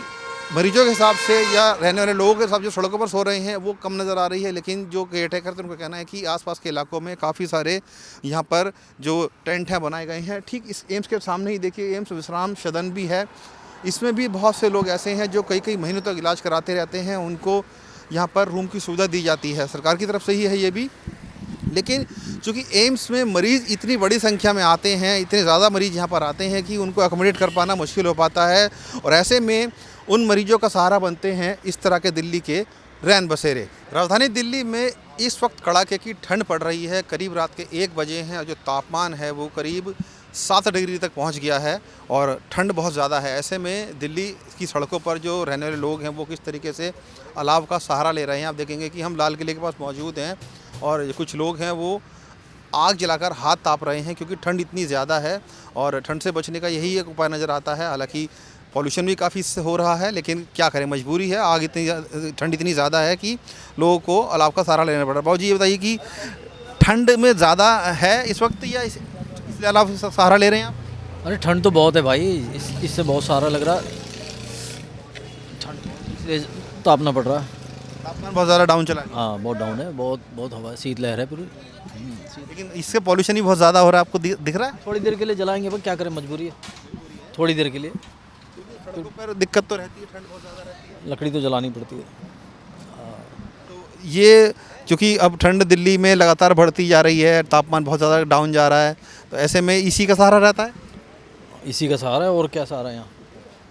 [SPEAKER 8] मरीजों के हिसाब से या रहने वाले लोगों के हिसाब जो सड़कों पर सो रहे हैं वो कम नज़र आ रही है। लेकिन जो केयर टेकर थे उनका कहना है कि आसपास के इलाकों में काफ़ी सारे यहाँ पर जो टेंट हैं बनाए गए हैं। ठीक इस एम्स के सामने ही देखिए एम्स विश्राम सदन भी है, इसमें भी बहुत से लोग ऐसे हैं जो कई महीनों तक इलाज कराते रहते हैं। उनको यहाँ पर रूम की सुविधा दी जाती है, सरकार की तरफ से ही है ये भी। लेकिन चूँकि एम्स में मरीज़ इतनी बड़ी संख्या में आते हैं, इतने ज़्यादा मरीज़ यहाँ पर आते हैं कि उनको अकोमोडेट कर पाना मुश्किल हो पाता है, और ऐसे में उन मरीजों का सहारा बनते हैं इस तरह के दिल्ली के रैन बसेरे। राजधानी दिल्ली में इस वक्त कड़ाके की ठंड पड़ रही है, करीब रात के 1 बजे हैं और जो तापमान है वो करीब 7 डिग्री तक पहुंच गया है और ठंड बहुत ज़्यादा है। ऐसे में दिल्ली की सड़कों पर जो रहने वाले लोग हैं वो किस तरीके से अलाव का सहारा ले रहे हैं। आप देखेंगे कि हम लाल किले के पास मौजूद हैं और कुछ लोग हैं वो आग जलाकर हाथ ताप रहे हैं क्योंकि ठंड इतनी ज़्यादा है और ठंड से बचने का यही एक उपाय नज़र आता है। हालांकि पॉल्यूशन भी काफ़ी इससे हो रहा है, लेकिन क्या करें, मजबूरी है। आग इतनी ठंड इतनी ज़्यादा है कि लोगों को अलाव का सहारा लेना पड़ रहा है। बाबू जी ये बताइए कि ठंड में ज़्यादा है इस वक्त या इसलिए अलाव सहारा ले रहे हैं आप?
[SPEAKER 1] अरे ठंड तो बहुत है भाई, इससे बहुत सहारा लग रहा, ठंड इसलिए तापना पड़ रहा है।
[SPEAKER 8] तापमान बहुत ज़्यादा डाउन चला है।
[SPEAKER 1] हाँ बहुत डाउन है, बहुत हवा, शीतलहर है पूरी।
[SPEAKER 8] लेकिन इससे पॉल्यूशन भी बहुत ज़्यादा हो रहा है, आपको दिख रहा है?
[SPEAKER 1] थोड़ी देर के लिए जलाएंगे, पर क्या करें, मजबूरी है, थोड़ी देर के लिए।
[SPEAKER 8] सड़कों पर दिक्कत तो रहती है, ठंड बहुत ज़्यादा रहती है,
[SPEAKER 1] लकड़ी तो जलानी पड़ती है।
[SPEAKER 8] तो ये क्योंकि अब ठंड दिल्ली में लगातार बढ़ती जा रही है, तापमान बहुत ज़्यादा डाउन जा रहा है, तो ऐसे में इसी का सहारा रहता है।
[SPEAKER 1] इसी का सहारा है, और क्या सहारा है। यहाँ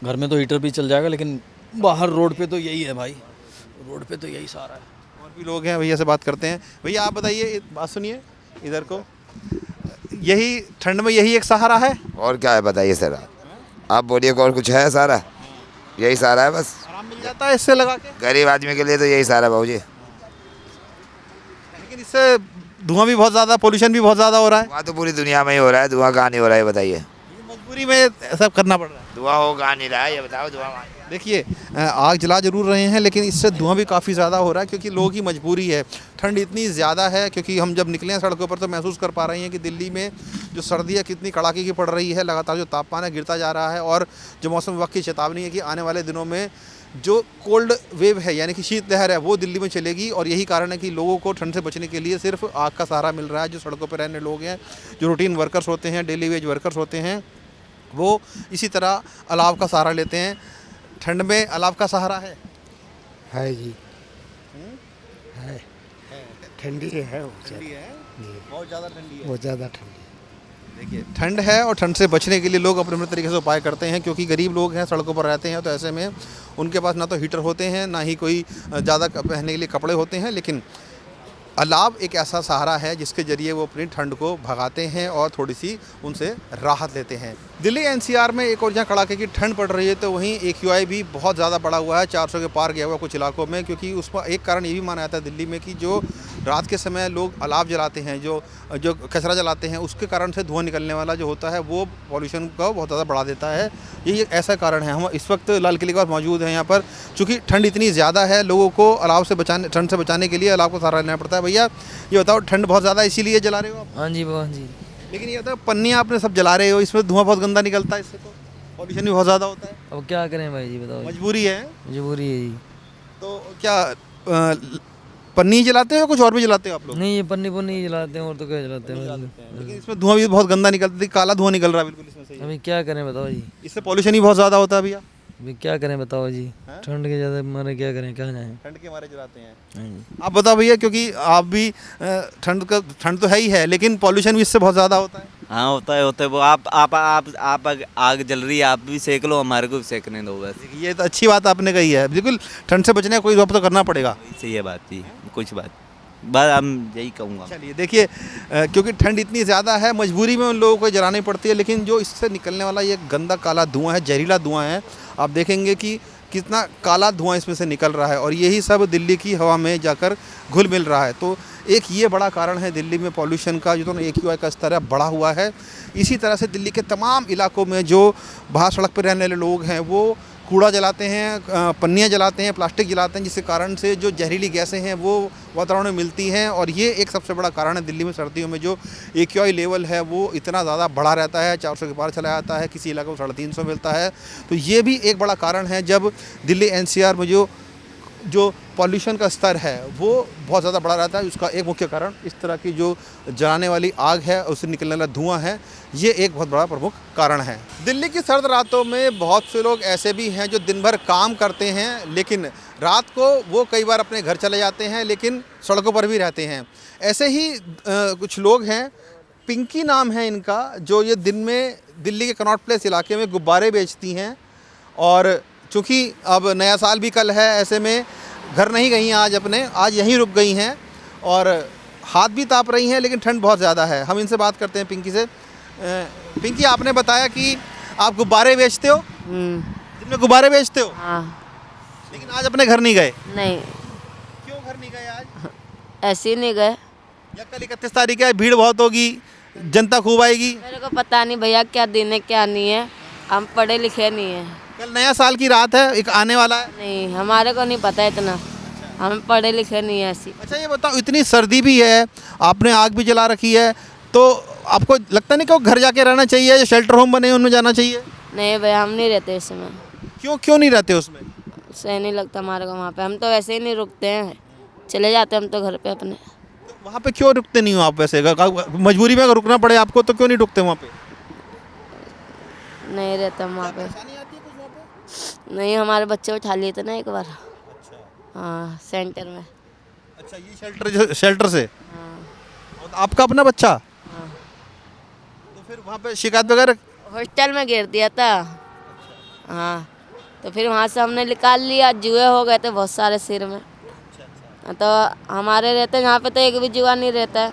[SPEAKER 1] घर में तो हीटर भी चल जाएगा, लेकिन बाहर रोड पे तो यही है भाई, रोड पे तो यही सहारा है।
[SPEAKER 8] और भी लोग हैं, भैया से बात करते हैं। भैया आप बताइए, बात सुनिए इधर को, यही ठंड में यही एक सहारा है
[SPEAKER 2] और क्या है बताइए सर, आप बोलिए, और कुछ है? सारा यही सहारा है बस।
[SPEAKER 8] आराम मिल जाता है इससे लगा के,
[SPEAKER 2] गरीब आदमी के लिए तो यही सहारा है बाबू जी।
[SPEAKER 8] लेकिन इससे धुआं भी बहुत ज़्यादा, पोल्यूशन भी बहुत ज़्यादा हो रहा है।
[SPEAKER 2] धुआं तो पूरी दुनिया में ही हो रहा है, धुआं कहाँ नहीं हो रहा है बताइए?
[SPEAKER 8] मजबूरी में सब करना पड़ रहा है।
[SPEAKER 2] धुआं हो कहाँ नहीं रहा है ये बताओ? धुआं
[SPEAKER 8] देखिए, आग जला जरूर रहे हैं, लेकिन इससे धुआं भी काफ़ी ज़्यादा हो रहा है क्योंकि लोगों की मजबूरी है। ठंड इतनी ज़्यादा है क्योंकि हम जब निकले हैं सड़कों पर तो महसूस कर पा रहे हैं कि दिल्ली में जो सर्दी है कितनी कड़ाके की पड़ रही है, लगातार जो तापमान है गिरता जा रहा है, और जो मौसम विभाग की चेतावनी है कि आने वाले दिनों में जो कोल्ड वेव है यानी कि शीतलहर है वो दिल्ली में चलेगी, और यही कारण है कि लोगों को ठंड से बचने के लिए सिर्फ आग का सहारा मिल रहा है। जो सड़कों पर रहने लोग हैं, जो रूटीन वर्कर्स होते हैं, डेली वेज वर्कर्स होते हैं, वो इसी तरह अलाव का सहारा लेते हैं। ठंड में अलाव का सहारा है
[SPEAKER 6] जी, है ठंडी है,
[SPEAKER 8] बहुत ज़्यादा ठंडी है,
[SPEAKER 6] बहुत ज़्यादा ठंडी।
[SPEAKER 8] देखिए ठंड है और ठंड से बचने के लिए लोग अपने अपने तरीके से उपाय करते हैं, क्योंकि गरीब लोग हैं, सड़कों पर रहते हैं, तो ऐसे में उनके पास ना तो हीटर होते हैं, ना ही कोई ज़्यादा पहनने के लिए कपड़े होते हैं। लेकिन अलाव एक ऐसा सहारा है जिसके ज़रिए वो अपनी ठंड को भगाते हैं और थोड़ी सी उनसे राहत लेते हैं। दिल्ली एनसीआर में एक और जहाँ कड़ाके की ठंड पड़ रही है तो वहीं AQI भी बहुत ज़्यादा बढ़ा हुआ है, 400 के पार गया हुआ कुछ इलाकों में, क्योंकि उसका एक कारण ये भी माना जाता है दिल्ली में कि जो रात के समय लोग अलाव जलाते हैं, जो कचरा जलाते हैं, उसके कारण से धुआं निकलने वाला जो होता है वो पॉल्यूशन को बहुत ज़्यादा बढ़ा देता है। यही एक ऐसा कारण है। हम इस वक्त लाल किले के पास मौजूद हैं। यहाँ पर चूँकि ठंड इतनी ज़्यादा है, लोगों को अलाव से बचाने, ठंड से बचाने के लिए अलाव को सहारा लेना पड़ता है। भैया ये बताओ, ठंड बहुत ज़्यादा इसीलिए जला रहे हो आप?
[SPEAKER 3] हाँ जी हाँ जी।
[SPEAKER 8] लेकिन ये बताओ, पन्नियाँ आपने सब जला रहे हो, इसमें धुआं बहुत गंदा निकलता है, इससे तो पॉल्यूशन भी बहुत ज़्यादा होता है।
[SPEAKER 3] अब क्या करें भाई जी, बताओ।
[SPEAKER 8] मजबूरी है,
[SPEAKER 3] मजबूरी है जी।
[SPEAKER 8] तो क्या पन्नी जलाते हो, कुछ और भी जलाते हो आप लोग?
[SPEAKER 3] नहीं, ये पन्नी ही जलाते हैं, और तो क्या जलाते हैं।
[SPEAKER 8] लेकिन इसमें धुआं भी बहुत गंदा निकलता है, काला धुआं निकल रहा है बिल्कुल इसमें से।
[SPEAKER 3] अभी क्या करें बताओ जी,
[SPEAKER 8] इससे पॉल्यूशन ही बहुत ज़्यादा होता है भैया।
[SPEAKER 3] अभी क्या करें बताओ जी, ठंड के ज़्यादा मारे क्या करें, कहाँ जाएं?
[SPEAKER 8] ठंड के मारे जलाते हैं। आप बताओ भैया, क्योंकि आप भी ठंड तो है ही है, लेकिन पॉल्यूशन भी इससे बहुत ज़्यादा होता है।
[SPEAKER 4] हाँ होता है वो आप आग जल रही है, आप भी सेक लो, हमारे को भी सेकने दो बस।
[SPEAKER 8] ये तो अच्छी बात आपने कही है, बिल्कुल ठंड से बचने का कोई तो करना पड़ेगा।
[SPEAKER 4] सही है बात जी, कुछ बात बस हम यही कहूँगा।
[SPEAKER 8] चलिए देखिए, क्योंकि ठंड इतनी ज़्यादा है, मजबूरी में उन लोगों को जलानी पड़ती है, लेकिन जो इससे निकलने वाला ये गंदा काला धुआं है, जहरीला धुआं है, आप देखेंगे कि कितना काला धुआं इसमें से निकल रहा है, और यही सब दिल्ली की हवा में जाकर घुल मिल रहा है। तो एक ये बड़ा कारण है दिल्ली में पॉल्यूशन का, जो तो AQI का स्तर है बढ़ा हुआ है। इसी तरह से दिल्ली के तमाम इलाकों में जो बाहर सड़क पर रहने वाले लोग हैं वो कूड़ा जलाते हैं, पन्नियाँ जलाते हैं, प्लास्टिक जलाते हैं, जिसके कारण से जो जहरीली गैसें हैं वो वातावरण में मिलती हैं, और ये एक सबसे बड़ा कारण है दिल्ली में सर्दियों में जो AQI लेवल है वो इतना ज़्यादा बढ़ा रहता है, 400 के पार चला जाता है, किसी इलाके में 350 मिलता है। तो ये भी एक बड़ा कारण है जब दिल्ली NCR में जो पॉल्यूशन का स्तर है वो बहुत ज़्यादा बढ़ा रहता है। उसका एक मुख्य कारण इस तरह की जो जलाने वाली आग है, उससे निकलने वाला धुआं है, ये एक बहुत बड़ा प्रमुख कारण है। दिल्ली की सर्द रातों में बहुत से लोग ऐसे भी हैं जो दिन भर काम करते हैं, लेकिन रात को वो कई बार अपने घर चले जाते हैं, लेकिन सड़कों पर भी रहते हैं। ऐसे ही कुछ लोग हैं, पिंकी नाम है इनका, जो ये दिन में दिल्ली के कनॉट प्लेस इलाके में गुब्बारे बेचती हैं। और चूँकि अब नया साल भी कल है, ऐसे में घर नहीं गई हैं आज यहीं रुक गई हैं और हाथ भी ताप रही हैं, लेकिन ठंड बहुत ज़्यादा है। हम इनसे बात करते हैं पिंकी से। पिंकी, आपने बताया कि आप गुब्बारे बेचते हो, दिन में गुब्बारे बेचते हो?
[SPEAKER 18] हाँ।
[SPEAKER 8] लेकिन आज अपने घर नहीं गए?
[SPEAKER 18] नहीं।
[SPEAKER 8] क्यों घर नहीं गए आज?
[SPEAKER 18] ऐसे ही नहीं गए।
[SPEAKER 8] या कल 31 तारीख है, भीड़ बहुत होगी, जनता खूब आएगी?
[SPEAKER 18] मेरे को पता नहीं भैया क्या दिन है क्या नहीं है, हम पढ़े लिखे नहीं है।
[SPEAKER 8] कल नया साल की रात है, एक आने वाला है।
[SPEAKER 18] नहीं, हमारे को नहीं पता इतना, हम पढ़े लिखे नहीं है ऐसी।
[SPEAKER 8] अच्छा ये बताओ, इतनी सर्दी भी है, आपने आग भी जला रखी है, तो आपको लगता नहीं कि वो घर जाके रहना चाहिए, या शेल्टर होम बने उनमें जाना चाहिए?
[SPEAKER 18] नहीं भैया, हम नहीं रहते इसमें।
[SPEAKER 8] क्यों नहीं रहते उसमें?
[SPEAKER 18] सही नहीं लगता हमारे को वहाँ पे, हम तो वैसे ही नहीं रुकते हैं, चले जाते हम तो घर पे अपने।
[SPEAKER 8] तो वहाँ पे क्यों रुकते नहीं हो आप? वैसे मजबूरी में अगर रुकना पड़े आपको तो क्यों नहीं रुकते वहाँ पे?
[SPEAKER 18] नहीं रहता वहाँ पे। नहीं, हमारे बच्चे उठा लिए थे ना एक बार। हाँ, सेंटर में।
[SPEAKER 8] अच्छा, ये शेल्टर से? हाँ। आपका अपना बच्चा?
[SPEAKER 18] हाँ।
[SPEAKER 8] तो फिर वहाँ पे शिकायत वगैरह?
[SPEAKER 18] हॉस्टल में गिर दिया था। हाँ, तो फिर वहाँ से हमने निकाल लिया, जुए हो गए थे बहुत सारे सिर में। तो हमारे रहते जहाँ पे तो एक भी जुआ नहीं रहता है,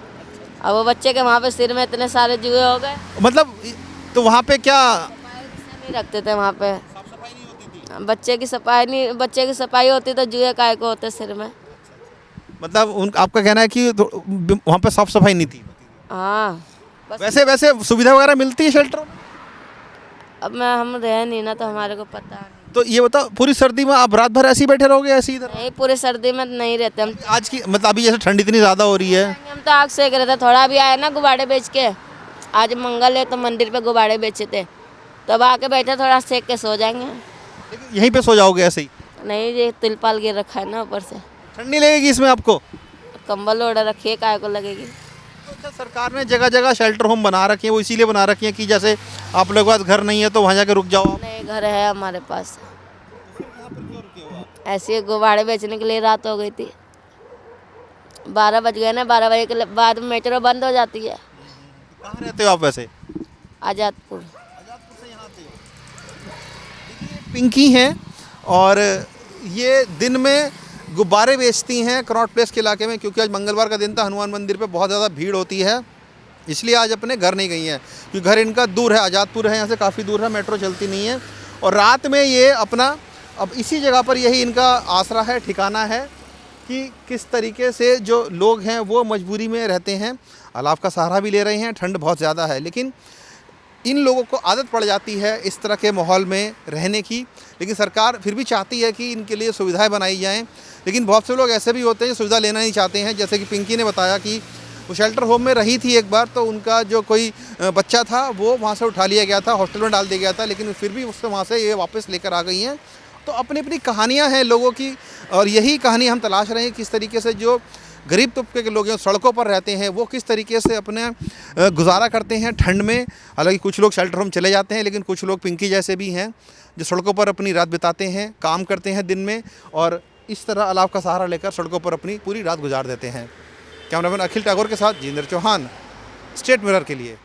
[SPEAKER 18] अब वो बच्चे के वहाँ पे सिर में इतने सारे जुए हो गए।
[SPEAKER 8] मतलब तो वहाँ पे क्या
[SPEAKER 18] नहीं रखते थे वहाँ पे? बच्चे की सफाई होती तो जुए काय को होते सिर में।
[SPEAKER 8] मतलब आपका कहना है कि वहाँ पे साफ सफाई नहीं थी?
[SPEAKER 18] हाँ।
[SPEAKER 8] वैसे सुविधा वगैरह मिलती है शेल्टर में?
[SPEAKER 18] अब हम रहे नहीं ना, तो हमारे को पता नहीं।
[SPEAKER 8] तो ये बताओ, पूरी सर्दी में आप रात भर ऐसे ही बैठे रहोगे ऐसे इधर?
[SPEAKER 18] नहीं, पूरे सर्दी में नहीं रहते हम।
[SPEAKER 8] आज की मतलब अभी जैसे ठंड इतनी ज़्यादा हो रही है,
[SPEAKER 18] हम तो आग सेक रहे थे, थोड़ा भी आया ना गुब्बारे बेच के। आज मंगल है तो मंदिर पे गुब्बारे बेचे थे, तो अब आके बैठे थोड़ा सेक के सो जाएंगे।
[SPEAKER 8] यहीं पे सो जाओगे ऐसे ही?
[SPEAKER 18] नहीं, ये तिरपाल गिर रखा है ना ऊपर से।
[SPEAKER 8] ठंड नहीं लगेगी इसमें आपको?
[SPEAKER 18] कंबल ओढ़ रखी है, काय को लगेगी।
[SPEAKER 8] अच्छा, सरकार ने जगह जगह शेल्टर होम बना रखे हैं, वो इसीलिए बना रखे हैं कि जैसे आप लोगों के पास घर नहीं है तो वहाँ जाके रुक जाओ आप?
[SPEAKER 18] नहीं, घर है हमारे पास। ऐसे गुब्बारे बेचने के लिए रात हो गई थी, 12 बज गए ना, 12 बजे के बाद मेट्रो बंद हो जाती है।
[SPEAKER 8] कहाँ रहते हो आप वैसे?
[SPEAKER 18] आज़ादपुर।
[SPEAKER 8] पिंकी हैं और ये दिन में गुब्बारे बेचती हैं कनॉट प्लेस के इलाके में, क्योंकि आज मंगलवार का दिन था, हनुमान मंदिर पे बहुत ज़्यादा भीड़ होती है, इसलिए आज अपने घर नहीं गई हैं, क्योंकि घर इनका दूर है, आज़ादपुर है, यहाँ से काफ़ी दूर है, मेट्रो चलती नहीं है। और रात में ये अपना अब इसी जगह पर यही इनका आसरा है, ठिकाना है कि किस तरीके से जो लोग हैं वो मजबूरी में रहते हैं, अलाव का सहारा भी ले रहे हैं। ठंड बहुत ज़्यादा है, लेकिन इन लोगों को आदत पड़ जाती है इस तरह के माहौल में रहने की, लेकिन सरकार फिर भी चाहती है कि इनके लिए सुविधाएं बनाई जाएं। लेकिन बहुत से लोग ऐसे भी होते हैं जो सुविधा लेना नहीं चाहते हैं, जैसे कि पिंकी ने बताया कि वो शेल्टर होम में रही थी एक बार, तो उनका जो कोई बच्चा था वो वहाँ से उठा लिया गया था, हॉस्टल में डाल दिया गया था, लेकिन फिर भी उससे वहाँ से ये वापस लेकर आ गई हैं। तो अपनी अपनी कहानियाँ हैं लोगों की, और यही कहानी हम तलाश रहे हैं, किस तरीके से जो गरीब तबके के लोग हैं, सड़कों पर रहते हैं, वो किस तरीके से अपने गुजारा करते हैं ठंड में। हालांकि कुछ लोग शेल्टर होम चले जाते हैं, लेकिन कुछ लोग पिंकी जैसे भी हैं जो सड़कों पर अपनी रात बिताते हैं, काम करते हैं दिन में, और इस तरह अलाव का सहारा लेकर सड़कों पर अपनी पूरी रात गुजार देते हैं। कैमरामैन अखिल टैगोर के साथ जितेंद्र चौहान, स्टेट मिरर के लिए।